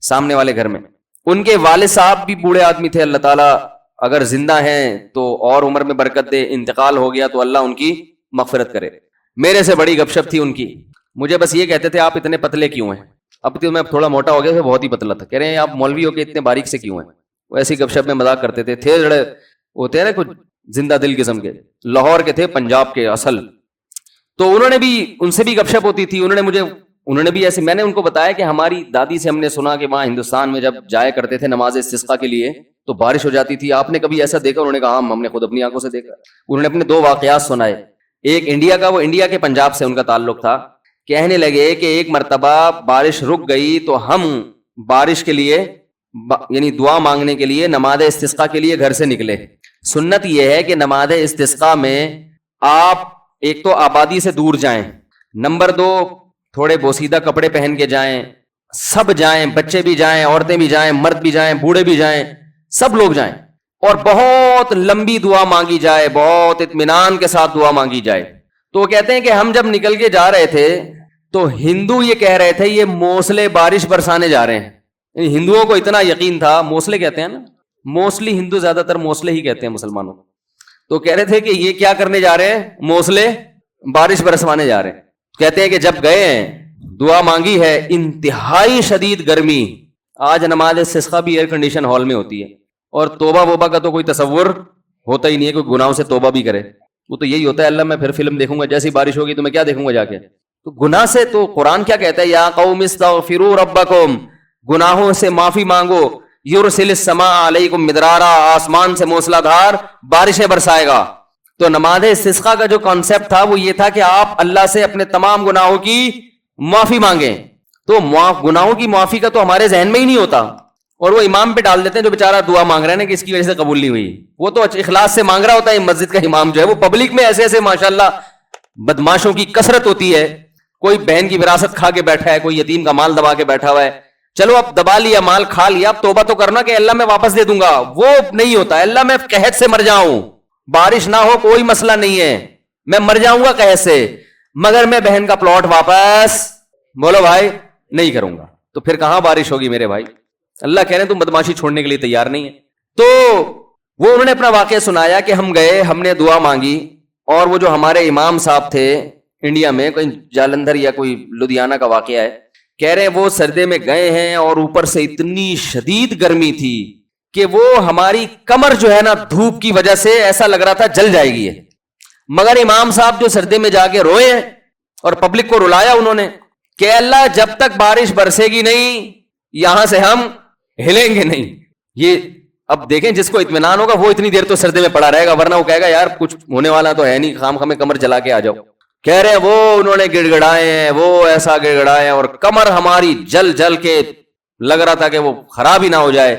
سامنے والے گھر میں. ان کے والد صاحب بھی بوڑھے آدمی تھے, اللہ تعالیٰ اگر زندہ ہیں تو اور عمر میں برکت دے, انتقال ہو گیا تو اللہ ان کی مغفرت کرے. میرے سے بڑی گپ شپ تھی ان کی. مجھے بس یہ کہتے تھے آپ اتنے پتلے کیوں ہیں؟ اب تو میں تھوڑا موٹا ہو گیا, بہت ہی پتلا تھا. کہہ رہے ہیں آپ مولوی ہو کے اتنے باریک سے کیوں ہیں؟ وہ ایسی گپ شپ میں مذاق کرتے تھے. تھے جڑے ہوتے ہیں نا کچھ زندہ دل قسم کے, لاہور کے تھے, پنجاب کے اصل. تو انہوں نے بھی, ان سے بھی گپ شپ ہوتی تھی. انہوں نے بھی ایسے, میں نے ان کو بتایا کہ ہماری دادی سے ہم نے سنا کہ وہاں ہندوستان میں جب جایا کرتے تھے نماز استسقاء کے لیے تو بارش ہو جاتی تھی. آپ نے کبھی ایسا دیکھا؟ انہوں نے کہا ہم نے خود اپنی آنکھوں سے دیکھا. انہوں نے اپنے 2 واقعات سنائے. ایک انڈیا کا, وہ انڈیا کے پنجاب سے ان کا تعلق تھا. کہنے لگے کہ ایک مرتبہ بارش رک گئی تو ہم بارش کے لیے یعنی دعا مانگنے کے لیے نماز استسقاء کے لیے گھر سے نکلے. سنت یہ ہے کہ نماز استسقاء میں آپ ایک تو آبادی سے دور جائیں, نمبر 2 تھوڑے بوسیدہ کپڑے پہن کے جائیں, سب جائیں, بچے بھی جائیں, عورتیں بھی جائیں, مرد بھی جائیں, بوڑھے بھی جائیں, سب لوگ جائیں, اور بہت لمبی دعا مانگی جائے, بہت اطمینان کے ساتھ دعا مانگی جائے. تو وہ کہتے ہیں کہ ہم جب نکل کے جا رہے تھے تو ہندو یہ کہہ رہے تھے یہ موسلے بارش برسانے جا رہے ہیں. ہندوؤں کو اتنا یقین تھا, موسلے کہتے ہیں نا, موسٹلی ہندو زیادہ تر موسلے ہی کہتے ہیں مسلمانوں. تو کہہ رہے تھے کہ یہ کیا کرنے جا رہے ہیں؟ موسلے بارش برسوانے جا رہے ہیں. کہتے ہیں کہ جب گئے ہیں دعا مانگی ہے, انتہائی شدید گرمی. آج نماز استسقاء بھی ایئر کنڈیشن ہال میں ہوتی ہے, اور توبہ ووبہ کا تو کوئی تصور ہوتا ہی نہیں ہے, کوئی گناہوں سے توبہ بھی کرے. وہ تو یہی ہوتا ہے, اللہ میں پھر فلم دیکھوں گا, جیسی بارش ہوگی تو میں کیا دیکھوں گا جا کے. تو گناہ سے تو قرآن کیا کہتا ہے, یا قوم استغفروا ربکم, گناہوں سے معافی مانگو, یرسل السماء علیکم مدرارا, آسمان سے موسلا دھار بارشیں برسائے گا. تو نماز استسقاء کا جو کانسیپٹ تھا وہ یہ تھا کہ آپ اللہ سے اپنے تمام گناہوں کی معافی مانگیں. تو گناہوں کی معافی کا تو ہمارے ذہن میں ہی نہیں ہوتا, اور وہ امام پہ ڈال دیتے ہیں جو بیچارہ دعا مانگ رہا ہے نا کہ اس کی وجہ سے قبول نہیں ہوئی. وہ تو اخلاص سے مانگ رہا ہوتا ہے. مسجد کا امام جو ہے وہ پبلک میں ایسے ایسے ماشاءاللہ بدماشوں کی کثرت ہوتی ہے. کوئی بہن کی وراثت کھا کے بیٹھا ہے, کوئی یتیم کا مال دبا کے بیٹھا ہوا ہے. چلو اب دبا لیا, مال کھا لیا, اب توبہ تو کرنا کہ اللہ میں واپس دے دوں گا. وہ نہیں ہوتا, اللہ میں قحط سے مر جاؤں, بارش نہ ہو کوئی مسئلہ نہیں ہے, میں مر جاؤں گا قحط سے, مگر میں بہن کا پلاٹ واپس بولو بھائی نہیں کروں گا. تو پھر کہاں بارش ہوگی میرے بھائی؟ اللہ کہہ رہے ہیں تم بدماشی چھوڑنے کے لیے تیار نہیں ہے. تو وہ انہوں نے اپنا واقعہ سنایا کہ ہم گئے, ہم نے دعا مانگی, اور وہ جو ہمارے امام صاحب تھے انڈیا میں, کوئی جالندھر یا کوئی لدھیانہ کا واقعہ ہے, کہہ رہے ہیں وہ سردے میں گئے ہیں اور اوپر سے اتنی شدید گرمی تھی کہ وہ ہماری کمر جو ہے نا دھوپ کی وجہ سے ایسا لگ رہا تھا جل جائے گی. مگر امام صاحب جو سردے میں جا کے روئے ہیں اور پبلک کو رلایا انہوں نے کہ اللہ جب تک بارش برسے گی نہیں یہاں سے ہم ہلیں گے نہیں. یہ اب دیکھیں جس کو اطمینان ہوگا وہ اتنی دیر تو سردے میں پڑا رہے گا, ورنہ وہ کہے گا یار کچھ ہونے والا تو ہے نہیں, خام خامے کمر جلا کے آ جاؤ. کہہ رہے ہیں وہ انہوں نے گڑ گڑائے ہیں, وہ ایسا گڑ گڑائے ہیں اور کمر ہماری جل جل کے لگ رہا تھا کہ وہ خراب ہی نہ ہو جائے.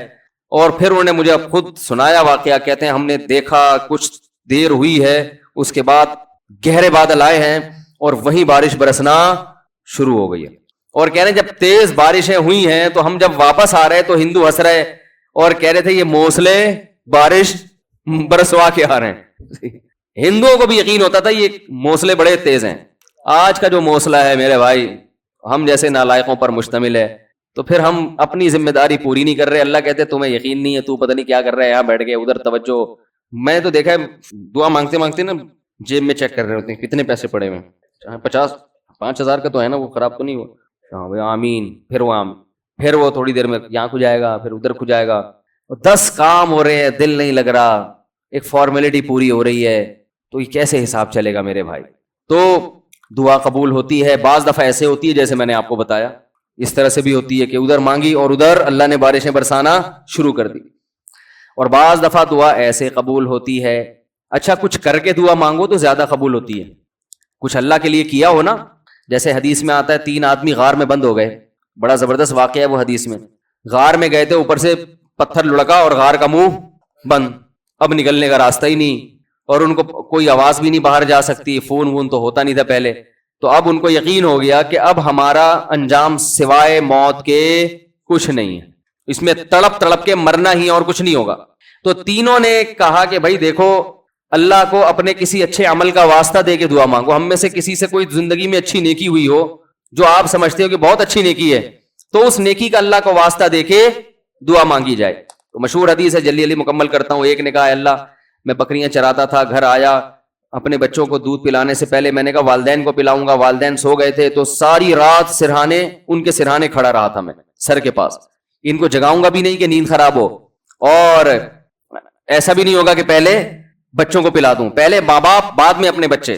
اور پھر انہوں نے مجھے خود سنایا واقعہ, کہتے ہیں ہم نے دیکھا کچھ دیر ہوئی ہے, اس کے بعد گہرے بادل آئے ہیں اور وہیں بارش برسنا شروع ہو گئی ہے. اور کہہ رہے ہیں جب تیز بارشیں ہوئی ہیں تو ہم جب واپس آ رہے تو ہندو ہنس رہے اور کہہ رہے تھے یہ موسلے بارش برسوا کے آ رہے ہیں. ہندوؤں کو بھی یقین ہوتا تھا یہ موسلے بڑے تیز ہیں. آج کا جو موسلا ہے میرے بھائی ہم جیسے نالائقوں پر مشتمل ہے, تو پھر ہم اپنی ذمہ داری پوری نہیں کر رہے. اللہ کہتے تمہیں یقین نہیں ہے, تو پتہ نہیں کیا کر رہا ہے یہاں بیٹھ کے, ادھر توجہ. میں تو دیکھا ہے دعا مانگتے مانگتے نا جیب میں چیک کر رہے ہوتے ہیں کتنے پیسے پڑے ہوئے, 5,000 کا تو ہے نا, وہ خراب تو نہیں ہوا. ہاں بھائی آمین, پھر وہ پھر وہ تھوڑی دیر میں یہاں کھو جائے گا, پھر ادھر کھو جائے گا. 10 کام ہو رہے ہیں, دل نہیں لگ رہا, ایک فارمیلٹی پوری ہو رہی ہے, تو یہ کیسے حساب چلے گا میرے بھائی؟ تو دعا قبول ہوتی ہے, بعض دفعہ ایسے ہوتی ہے جیسے میں نے آپ کو بتایا, اس طرح سے بھی ہوتی ہے کہ ادھر مانگی اور ادھر اللہ نے بارشیں برسانا شروع کر دی. اور بعض دفعہ دعا ایسے قبول ہوتی ہے, اچھا کچھ کر کے دعا مانگو تو زیادہ قبول ہوتی ہے. کچھ اللہ کے لیے کیا ہو نا, جیسے حدیث میں آتا ہے 3 آدمی غار میں بند ہو گئے, بڑا زبردست واقعہ ہے وہ حدیث میں. غار میں گئے تھے, اوپر سے پتھر لڑکا اور غار کا منہ بند, اب نکلنے کا راستہ ہی نہیں. اور ان کو کوئی آواز بھی نہیں باہر جا سکتی, فون وون تو ہوتا نہیں تھا پہلے. تو اب ان کو یقین ہو گیا کہ اب ہمارا انجام سوائے موت کے کچھ نہیں ہے, اس میں تڑپ تڑپ کے مرنا ہی اور کچھ نہیں ہوگا. تو تینوں نے کہا کہ بھائی دیکھو, اللہ کو اپنے کسی اچھے عمل کا واسطہ دے کے دعا مانگو. ہم میں سے کسی سے کوئی زندگی میں اچھی نیکی ہوئی ہو جو آپ سمجھتے ہو کہ بہت اچھی نیکی ہے, تو اس نیکی کا اللہ کو واسطہ دے کے دعا مانگی جائے. تو مشہور حدیث ہے, جلدی مکمل کرتا ہوں. ایک نے کہا اللہ میں بکریاں چراتا تھا, گھر آیا, اپنے بچوں کو دودھ پلانے سے پہلے میں نے کہا والدین کو پلاؤں گا, والدین سو گئے تھے, تو ساری رات سرہانے ان کے سرہانے کھڑا رہا تھا میں سر کے پاس. ان کو جگاؤں گا بھی نہیں کہ نیند خراب ہو, اور ایسا بھی نہیں ہوگا کہ پہلے بچوں کو پلا دوں, پہلے ماں باپ بعد میں اپنے بچے.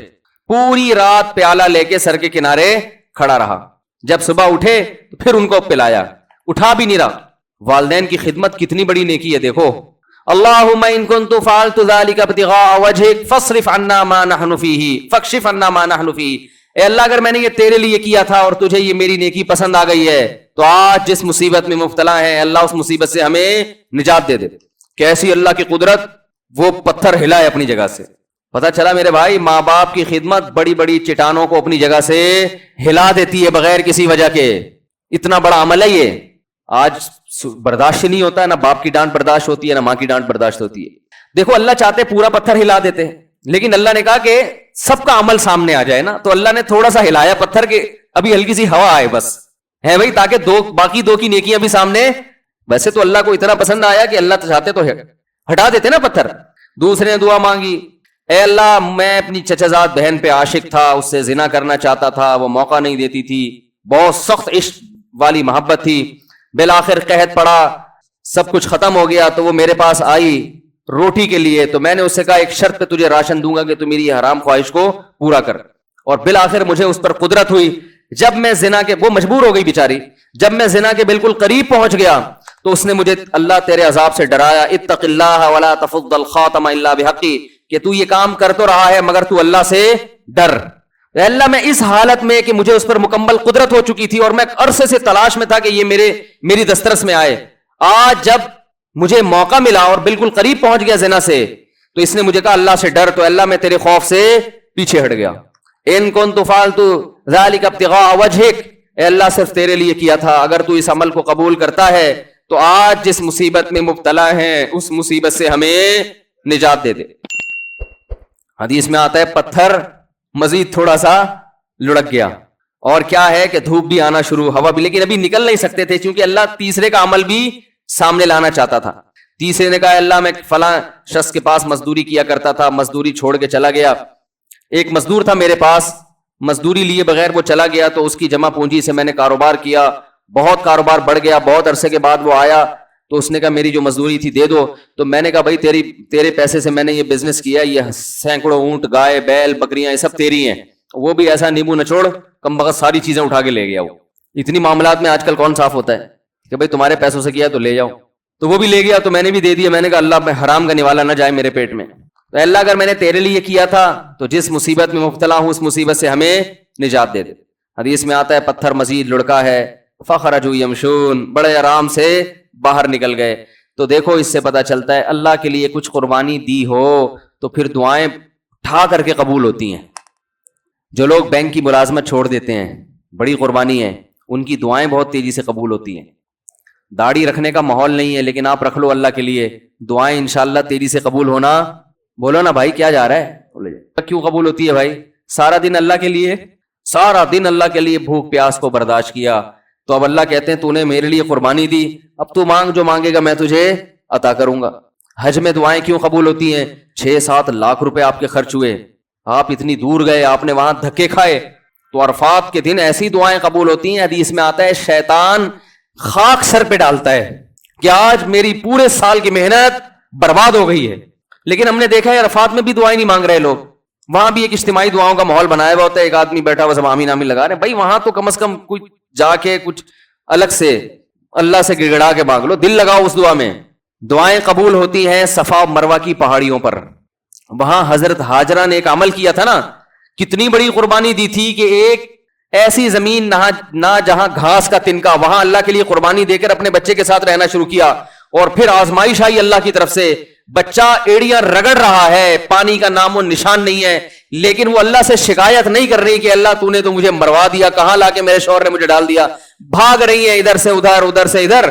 پوری رات پیالہ لے کے سر کے کنارے کھڑا رہا, جب صبح اٹھے تو پھر ان کو پلایا, اٹھا بھی نہیں رہا. والدین کی خدمت کتنی بڑی نیکی ہے دیکھو. اللہم ان کنت فعلت ذلک ابتغاء وجہک فاصرف عنا ما نحن فیہ فاکشف عنا ما نحن فیہ. اے اللہ اگر میں نے یہ تیرے لیے کیا تھا اور تجھے یہ میری نیکی پسند آ گئی ہے, تو آج جس مصیبت میں مبتلا ہے اللہ اس مصیبت سے ہمیں نجات دے دے. کیسی اللہ کی قدرت, وہ پتھر ہلائے اپنی جگہ سے. پتہ چلا میرے بھائی, ماں باپ کی خدمت بڑی بڑی چٹانوں کو اپنی جگہ سے ہلا دیتی ہے بغیر کسی وجہ کے. اتنا بڑا عمل ہے یہ. آج برداشت نہیں ہوتا ہے, نہ باپ کی ڈانٹ برداشت ہوتی ہے, نہ ماں کی ڈانٹ برداشت ہوتی ہے. دیکھو اللہ چاہتے پورا پتھر ہلا دیتے, لیکن اللہ نے کہا کہ سب کا عمل سامنے آ جائے نا, تو اللہ نے تھوڑا سا ہلایا پتھر کے, ابھی ہلکی سی ہوا آئے بس ہے بھائی, تاکہ باقی دو کی نیکیاں بھی سامنے. ویسے تو اللہ کو اتنا پسند آیا کہ اللہ چاہتے تو ہٹا دیتے نا پتھر. دوسرے نے دعا مانگی, اے اللہ میں اپنی چچا زاد بہن پہ عاشق تھا, اس سے زنا کرنا چاہتا تھا, وہ موقع نہیں دیتی تھی, بہت سخت عشق والی محبت تھی, بالآخر قحط پڑا, سب کچھ ختم ہو گیا, تو وہ میرے پاس آئی روٹی کے لیے. تو میں نے اس سے کہا ایک شرط پہ تجھے راشن دوں گا کہ تو میری حرام خواہش کو پورا کر. اور بالآخر مجھے اس پر قدرت ہوئی. جب میں زنا کے, وہ مجبور ہو گئی بیچاری, جب میں زنا کے بالکل قریب پہنچ گیا تو اس نے مجھے اللہ تیرے عذاب سے ڈرایا, اتق اللہ ولا تفض الخاتم الا بحقی, کہ تو یہ کام کر تو رہا ہے مگر تو اللہ سے ڈر. اللہ میں اس حالت میں کہ مجھے اس پر مکمل قدرت ہو چکی تھی, اور میں عرصے سے تلاش میں تھا کہ یہ میری دسترس میں آئے. آج جب مجھے موقع ملا اور بالکل قریب پہنچ گیا زنا سے, تو اس نے مجھے کہا اللہ سے ڈر, تو اللہ میں تیرے خوف سے پیچھے ہٹ گیا. ان کنت فعلت ذلک ابتغاء وجہک, اے اللہ صرف تیرے لیے کیا تھا, اگر تو اس عمل کو قبول کرتا ہے تو آج جس مصیبت میں مبتلا ہیں اس مصیبت سے ہمیں نجات دے دے. حدیث میں آتا ہے پتھر مزید تھوڑا سا لڑک گیا, اور کیا ہے کہ دھوپ بھی آنا شروع, ہوا بھی, لیکن ابھی نکل نہیں سکتے تھے کیونکہ اللہ تیسرے کا عمل بھی سامنے لانا چاہتا تھا. تیسرے نے کہا اللہ میں فلاں شخص کے پاس مزدوری کیا کرتا تھا, مزدوری چھوڑ کے چلا گیا. ایک مزدور تھا میرے پاس, مزدوری لیے بغیر وہ چلا گیا, تو اس کی جمع پونجی سے میں نے کاروبار کیا, بہت کاروبار بڑھ گیا. بہت عرصے کے بعد وہ آیا تو اس نے کہا میری جو مزدوری تھی دے دو. تو میں نے کہا بھائی تیرے پیسے سے میں نے یہ بزنس کیا, یہ سینکڑوں اونٹ, گائے, بیل, بکریاں, یہ سب تیری ہیں. وہ بھی ایسا نیبو نچوڑ کم بخت ساری چیزیں اٹھا کے لے گیا. وہ اتنی معاملات میں آج کل کون صاف ہوتا ہے کہ بھائی تمہارے پیسوں سے کیا تو لے جاؤ, تو وہ بھی لے گیا. تو میں نے بھی دے دیا, میں نے کہا اللہ میں حرام کا نوالا نہ جائے میرے پیٹ میں. تو اللہ اگر میں نے تیرے لیے کیا تھا تو جس مصیبت میں مبتلا ہوں اس مصیبت سے ہمیں نجات دے دے. حدیث میں آتا ہے پتھر مزید لڑکا ہے, فخرجوا یمشون, بڑے آرام سے باہر نکل گئے. تو دیکھو اس سے پتہ چلتا ہے اللہ کے لیے کچھ قربانی دی ہو تو پھر دعائیں ٹھا کر کے قبول ہوتی ہیں. جو لوگ بینک کی ملازمت چھوڑ دیتے ہیں, بڑی قربانی ہے, ان کی دعائیں بہت تیزی سے قبول ہوتی ہیں. داڑھی رکھنے کا ماحول نہیں ہے لیکن آپ رکھ لو اللہ کے لیے, دعائیں انشاءاللہ تیزی سے قبول ہونا. بولو نا بھائی کیا جا رہا ہے, کیوں قبول ہوتی ہے بھائی؟ سارا دن اللہ کے لیے, سارا دن اللہ کے لیے بھوک پیاس کو برداشت کیا, تو اب اللہ کہتے ہیں تو نے میرے لیے قربانی دی, اب تو مانگ جو مانگے گا میں تجھے عطا کروں گا. حج میں دعائیں کیوں قبول ہوتی ہیں؟ 6-7 لاکھ روپے آپ کے خرچ ہوئے, آپ اتنی دور گئے, آپ نے وہاں دھکے کھائے, تو عرفات کے دن ایسی دعائیں قبول ہوتی ہیں. حدیث میں آتا ہے شیطان خاک سر پہ ڈالتا ہے کہ آج میری پورے سال کی محنت برباد ہو گئی ہے. لیکن ہم نے دیکھا ہے عرفات میں بھی دعائیں نہیں مانگ رہے لوگ, وہاں بھی ایک اجتماعی دعاؤں کا ماحول بنایا ہوا ہوتا ہے, ایک آدمی بیٹھا ہوا سب آمین آمین لگا رہے ہیں. بھائی وہاں تو کم از کم کچھ جا کے کچھ الگ سے اللہ سے گڑگڑا کے مانگ لو, دل لگاؤ اس دعا میں. دعائیں قبول ہوتی ہیں صفا و مروہ کی پہاڑیوں پر. وہاں حضرت ہاجرہ نے ایک عمل کیا تھا نا, کتنی بڑی قربانی دی تھی کہ ایک ایسی زمین نہ جہاں گھاس کا تنکا, وہاں اللہ کے لیے قربانی دے کر اپنے بچے کے ساتھ رہنا شروع کیا. اور پھر آزمائش آئی اللہ کی طرف سے, بچہ ایڑیاں رگڑ رہا ہے, پانی کا نام و نشان نہیں ہے, لیکن وہ اللہ سے شکایت نہیں کر رہی کہ اللہ تو نے تو مجھے مروا دیا, کہاں لا کے میرے شوہر نے مجھے ڈال دیا, بھاگ رہی ہیں ادھر سے ادھر ادھر سے ادھر.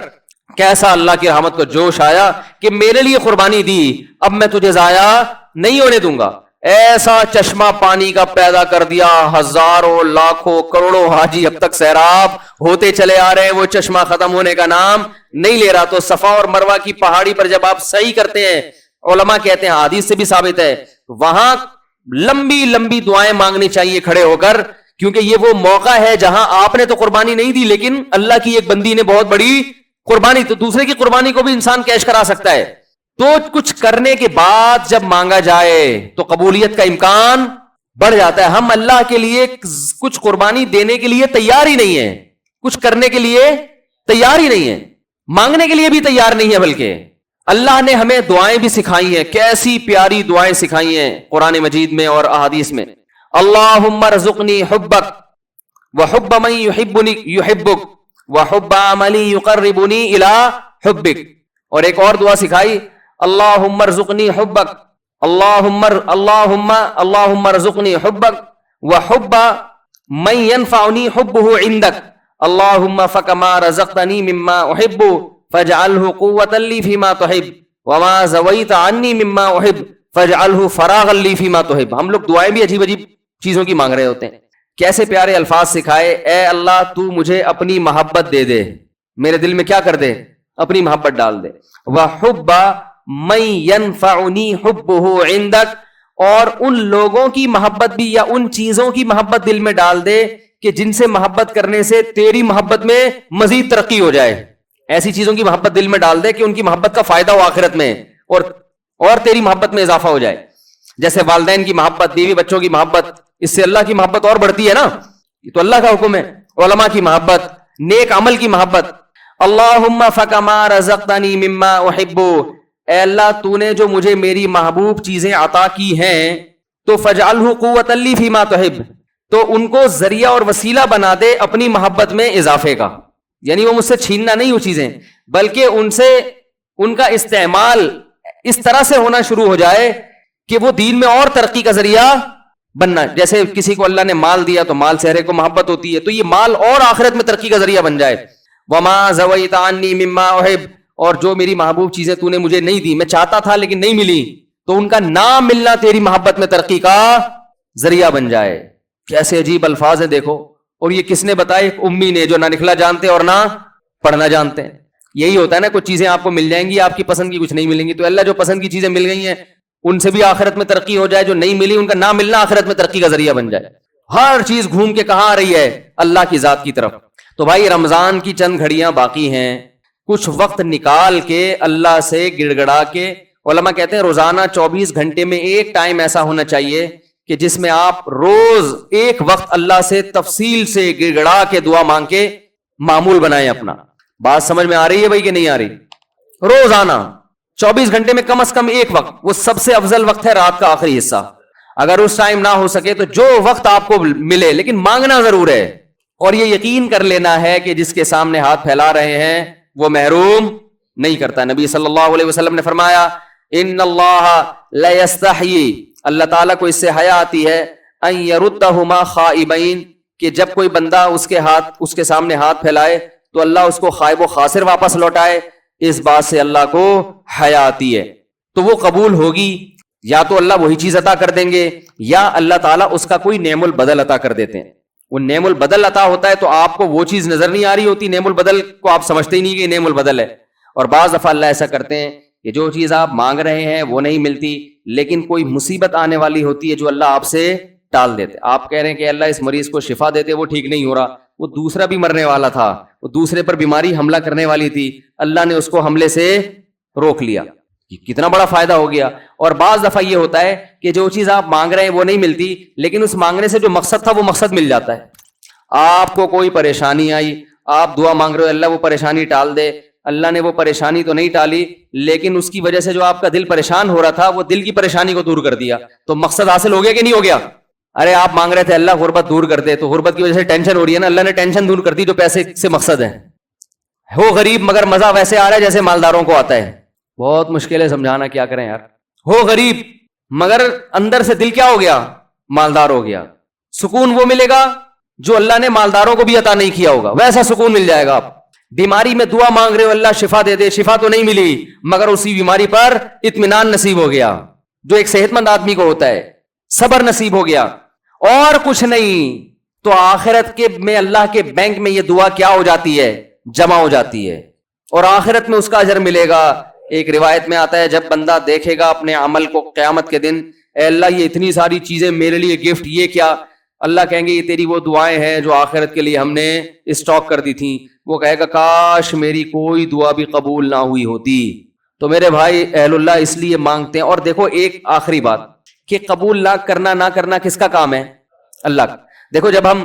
کیسا اللہ کی رحمت کو جوش آیا کہ میرے لیے قربانی دی, اب میں تجھے ضائع نہیں ہونے دوں گا. ایسا چشمہ پانی کا پیدا کر دیا, ہزاروں لاکھوں کروڑوں حاجی اب تک سیراب ہوتے چلے آ رہے ہیں, وہ چشمہ ختم ہونے کا نام نہیں لے رہا. تو صفا اور مروہ کی پہاڑی پر جب آپ صحیح کرتے ہیں, علماء کہتے ہیں حدیث سے بھی ثابت ہے, وہاں لمبی لمبی دعائیں مانگنی چاہیے کھڑے ہو کر, کیونکہ یہ وہ موقع ہے جہاں آپ نے تو قربانی نہیں دی, لیکن اللہ کی ایک بندی نے بہت بڑی قربانی, تو دوسرے کی قربانی کو بھی انسان کیش کرا سکتا ہے. تو کچھ کرنے کے بعد جب مانگا جائے تو قبولیت کا امکان بڑھ جاتا ہے. ہم اللہ کے لیے کچھ قربانی دینے کے لیے تیار ہی نہیں ہے, کچھ کرنے کے لیے تیار ہی نہیں ہے, مانگنے کے لیے بھی تیار نہیں ہے. بلکہ اللہ نے ہمیں دعائیں بھی سکھائی ہیں, کیسی پیاری دعائیں سکھائی ہیں قرآن مجید میں اور احادیث میں. اللہم ارزقنی حبک وحب من یحبنی یحبک وحب عملی یقربنی الی حبک. اور ایک اور دعا سکھائی, اللہم ارزقنی حبک اللہم ارزقنی حبک وحب من ینفعنی حبہ عندک اللہم فکما رزقتنی مما احب فاجعلہ قوتا لی فیما تحب وما زویت عنی مما احب فاجعلہ فراغا لی فیما تحب. ہم لوگ دعائیں بھی عجیب عجیب چیزوں کی مانگ رہے ہوتے ہیں. کیسے پیارے الفاظ سکھائے, اے اللہ تو مجھے اپنی محبت دے دے, میرے دل میں کیا کر دے, اپنی محبت ڈال دے. وحب من ینفعنی حبہ عندک, اور ان لوگوں کی محبت بھی یا ان چیزوں کی محبت دل میں ڈال دے کہ جن سے محبت کرنے سے تیری محبت میں مزید ترقی ہو جائے. ایسی چیزوں کی محبت دل میں ڈال دے کہ ان کی محبت کا فائدہ ہو آخرت میں, اور تیری محبت میں اضافہ ہو جائے. جیسے والدین کی محبت, بیوی بچوں کی محبت, اس سے اللہ کی محبت اور بڑھتی ہے نا, یہ تو اللہ کا حکم ہے. علماء کی محبت, نیک عمل کی محبت. اللہم فکما رزقتنی مما احب, اے اللہ تو نے جو مجھے میری محبوب چیزیں عطا کی ہیں تو فاجعلہ قوتا لی فیما تحب, تو ان کو ذریعہ اور وسیلہ بنا دے اپنی محبت میں اضافے کا. یعنی وہ مجھ سے چھیننا نہیں وہ چیزیں, بلکہ ان کا استعمال اس طرح سے ہونا شروع ہو جائے کہ وہ دین میں اور ترقی کا ذریعہ بننا. جیسے کسی کو اللہ نے مال دیا تو مال سے ہر ایک کو محبت ہوتی ہے, تو یہ مال اور آخرت میں ترقی کا ذریعہ بن جائے. وما زویت عنی مما احب, اور جو میری محبوب چیزیں تو نے مجھے نہیں دی, میں چاہتا تھا لیکن نہیں ملی, تو ان کا نہ ملنا تیری محبت میں ترقی کا ذریعہ بن جائے. کیسے عجیب الفاظ ہیں دیکھو. اور یہ کس نے بتائے, ایک امی نے جو نہ لکھنا جانتے اور نہ پڑھنا جانتے ہیں. یہی ہوتا ہے نا, کچھ چیزیں آپ کو مل جائیں گی, آپ کی پسند کی کچھ نہیں ملیں گی, تو اللہ جو پسند کی چیزیں مل گئی ہیں ان سے بھی آخرت میں ترقی ہو جائے, جو نہیں ملی ان کا نہ ملنا آخرت میں ترقی کا ذریعہ بن جائے. ہر چیز گھوم کے کہاں آ رہی ہے, اللہ کی ذات کی طرف. تو بھائی رمضان کی چند گھڑیاں باقی ہیں, کچھ وقت نکال کے اللہ سے گڑ گڑا کے. علماء کہتے ہیں روزانہ 24 گھنٹے میں ایک ٹائم ایسا ہونا چاہیے کہ جس میں آپ روز ایک وقت اللہ سے تفصیل سے گڑ گڑا کے دعا مانگ کے معمول بنائیں اپنا. بات سمجھ میں آ رہی ہے بھائی کہ نہیں آ رہی؟ روزانہ 24 گھنٹے میں کم از کم ایک وقت, وہ سب سے افضل وقت ہے رات کا آخری حصہ. اگر اس ٹائم نہ ہو سکے تو جو وقت آپ کو ملے, لیکن مانگنا ضرور ہے. اور یہ یقین کر لینا ہے کہ جس کے سامنے ہاتھ پھیلا رہے ہیں وہ محروم نہیں کرتا. نبی صلی اللہ علیہ وسلم نے فرمایا, ان اللہ لا یستحیی, اللہ تعالیٰ کو اس سے حیا آتی ہے, ان یردہما خائبین, کہ جب کوئی بندہ اس کے سامنے ہاتھ پھیلائے تو اللہ اس کو خائب و خاسر واپس لوٹائے. اس بات سے اللہ کو حیا آتی ہے. تو وہ قبول ہوگی, یا تو اللہ وہی چیز عطا کر دیں گے, یا اللہ تعالیٰ اس کا کوئی نعم البدل عطا کر دیتے ہیں. وہ نعم البدل عطا ہوتا ہے تو آپ کو وہ چیز نظر نہیں آ رہی ہوتی, نعم البدل کو آپ سمجھتے ہی نہیں کہ نعم البدل ہے. اور بعض دفعہ اللہ ایسا کرتے ہیں کہ جو چیز آپ مانگ رہے ہیں وہ نہیں ملتی, لیکن کوئی مصیبت آنے والی ہوتی ہے جو اللہ آپ سے ٹال دیتے. آپ کہہ رہے ہیں کہ اللہ اس مریض کو شفا دیتے, وہ ٹھیک نہیں ہو رہا, وہ دوسرا بھی مرنے والا تھا, وہ دوسرے پر بیماری حملہ کرنے والی تھی, اللہ نے اس کو حملے سے روک لیا. کتنا بڑا فائدہ ہو گیا. اور بعض دفعہ یہ ہوتا ہے کہ جو چیز آپ مانگ رہے ہیں وہ نہیں ملتی, لیکن اس مانگنے سے جو مقصد تھا وہ مقصد مل جاتا ہے. آپ کو کوئی پریشانی آئی, آپ دعا مانگ رہے ہو اللہ وہ پریشانی ٹال دے, اللہ نے وہ پریشانی تو نہیں ٹالی, لیکن اس کی وجہ سے جو آپ کا دل پریشان ہو رہا تھا وہ دل کی پریشانی کو دور کر دیا, تو مقصد حاصل ہو گیا کہ نہیں ہو گیا؟ ارے آپ مانگ رہے تھے اللہ غربت دور کر دے, تو غربت کی وجہ سے ٹینشن ہو رہی ہے نا, اللہ نے ٹینشن دور کر دی جو پیسے سے مقصد ہے. ہو غریب مگر مزہ ویسے آ رہا ہے جیسے مالداروں کو آتا ہے. بہت مشکل ہے سمجھانا, کیا کریں یار. ہو غریب مگر اندر سے دل کیا ہو گیا, مالدار ہو گیا. سکون وہ ملے گا جو اللہ نے مالداروں کو بھی عطا نہیں کیا ہوگا, ویسا سکون مل جائے گا. آپ بیماری میں دعا مانگ رہے ہو اللہ شفا دے دے, شفا تو نہیں ملی مگر اسی بیماری پر اطمینان نصیب ہو گیا جو ایک صحت مند آدمی کو ہوتا ہے, صبر نصیب ہو گیا, اور کچھ نہیں. تو آخرت کے میں اللہ کے بینک میں یہ دعا کیا ہو جاتی ہے, جمع ہو جاتی ہے, اور آخرت میں اس کا اجر ملے گا. ایک روایت میں آتا ہے جب بندہ دیکھے گا اپنے عمل کو قیامت کے دن, اے اللہ یہ اتنی ساری چیزیں میرے لیے گفٹ, یہ کیا؟ اللہ کہیں گے یہ تیری وہ دعائیں ہیں جو آخرت کے لیے ہم نے اسٹاک کر دی تھیں. وہ کہے گا کاش میری کوئی دعا بھی قبول نہ ہوئی ہوتی. تو میرے بھائی اہل اللہ اس لیے مانگتے ہیں. اور دیکھو ایک آخری بات کہ قبول نہ کرنا کس کا کام ہے, اللہ کا. دیکھو جب ہم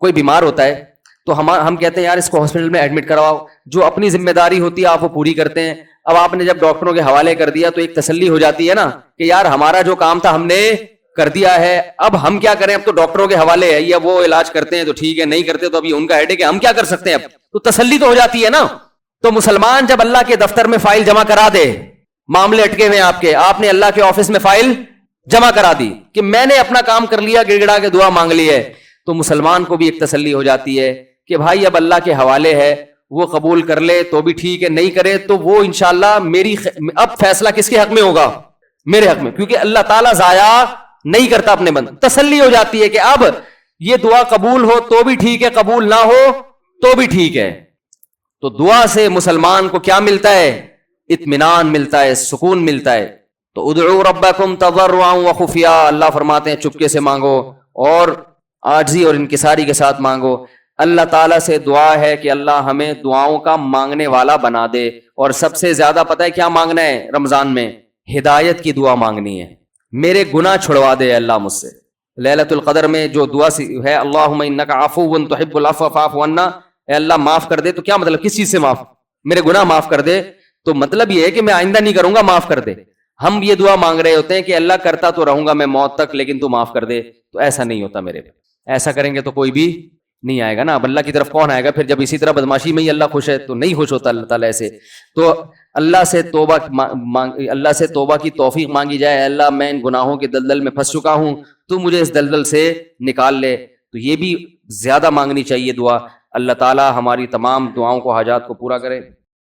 کوئی بیمار ہوتا ہے تو ہم کہتے ہیں یار اس کو ہاسپٹل میں ایڈمٹ کرواؤ, جو اپنی ذمہ داری ہوتی ہے آپ وہ پوری کرتے ہیں. اب آپ نے جب ڈاکٹروں کے حوالے کر دیا تو ایک تسلی ہو جاتی ہے نا کہ یار ہمارا جو کام تھا ہم نے کر دیا ہے, اب ہم کیا کریں, اب تو ڈاکٹروں کے حوالے ہے, یا وہ علاج کرتے ہیں تو ٹھیک ہے, نہیں کرتے تو ابھی ان کا ہیڈیک ہے, ہم کیا کر سکتے ہیں, اب تو تسلی تو ہو جاتی ہے نا. تو مسلمان جب اللہ کے دفتر میں فائل جمع کرا دے, معاملے اٹکے ہوئے آپ کے, آپ نے اللہ کے آفس میں فائل جمع کرا دی کہ میں نے اپنا کام کر لیا, گڑ گڑا کے دعا مانگ لی ہے, تو مسلمان کو بھی ایک تسلی ہو جاتی ہے کہ بھائی اب اللہ کے حوالے ہے, وہ قبول کر لے تو بھی ٹھیک ہے, نہیں کرے تو وہ انشاءاللہ اب فیصلہ کس کے حق میں ہوگا, میرے حق میں, کیونکہ اللہ تعالیٰ ضائع نہیں کرتا اپنے بندے. تسلی ہو جاتی ہے کہ اب یہ دعا قبول ہو تو بھی ٹھیک ہے, قبول نہ ہو تو بھی ٹھیک ہے. تو دعا سے مسلمان کو کیا ملتا ہے, اطمینان ملتا ہے, سکون ملتا ہے. تو ادعوا ربکم تضرعا وخفیا, اللہ فرماتے ہیں چپکے سے مانگو اور عاجزی اور انکساری کے ساتھ مانگو. اللہ تعالیٰ سے دعا ہے کہ اللہ ہمیں دعاؤں کا مانگنے والا بنا دے. اور سب سے زیادہ پتہ ہے کیا مانگنا ہے رمضان میں, ہدایت کی دعا مانگنی ہے, میرے گناہ چھڑوا دے اللہ مجھ سے. لیلۃ القدر میں جو دعا ہے اللہم انک عفو تحب العفو فاعف عنا, اے اللہ معاف کر دے, تو کیا مطلب, کس چیز سے معاف, میرے گناہ معاف کر دے, تو مطلب یہ ہے کہ میں آئندہ نہیں کروں گا, معاف کر دے. ہم یہ دعا مانگ رہے ہوتے ہیں کہ اللہ کرتا تو رہوں گا میں موت تک لیکن تو معاف کر دے, تو ایسا نہیں ہوتا میرے. ایسا کریں گے تو کوئی بھی نہیں آئے گا نا, اب اللہ کی طرف کون آئے گا پھر, جب اسی طرح بدماشی میں ہی اللہ خوش ہے تو نہیں خوش ہوتا اللہ تعالیٰ ایسے. تو اللہ سے توبہ کی توفیق مانگی جائے, اللہ میں ان گناہوں کے دلدل میں پھنس چکا ہوں, تو مجھے اس دلدل سے نکال لے. تو یہ بھی زیادہ مانگنی چاہیے دعا. اللہ تعالیٰ ہماری تمام دعاؤں کو, حاجات کو پورا کرے.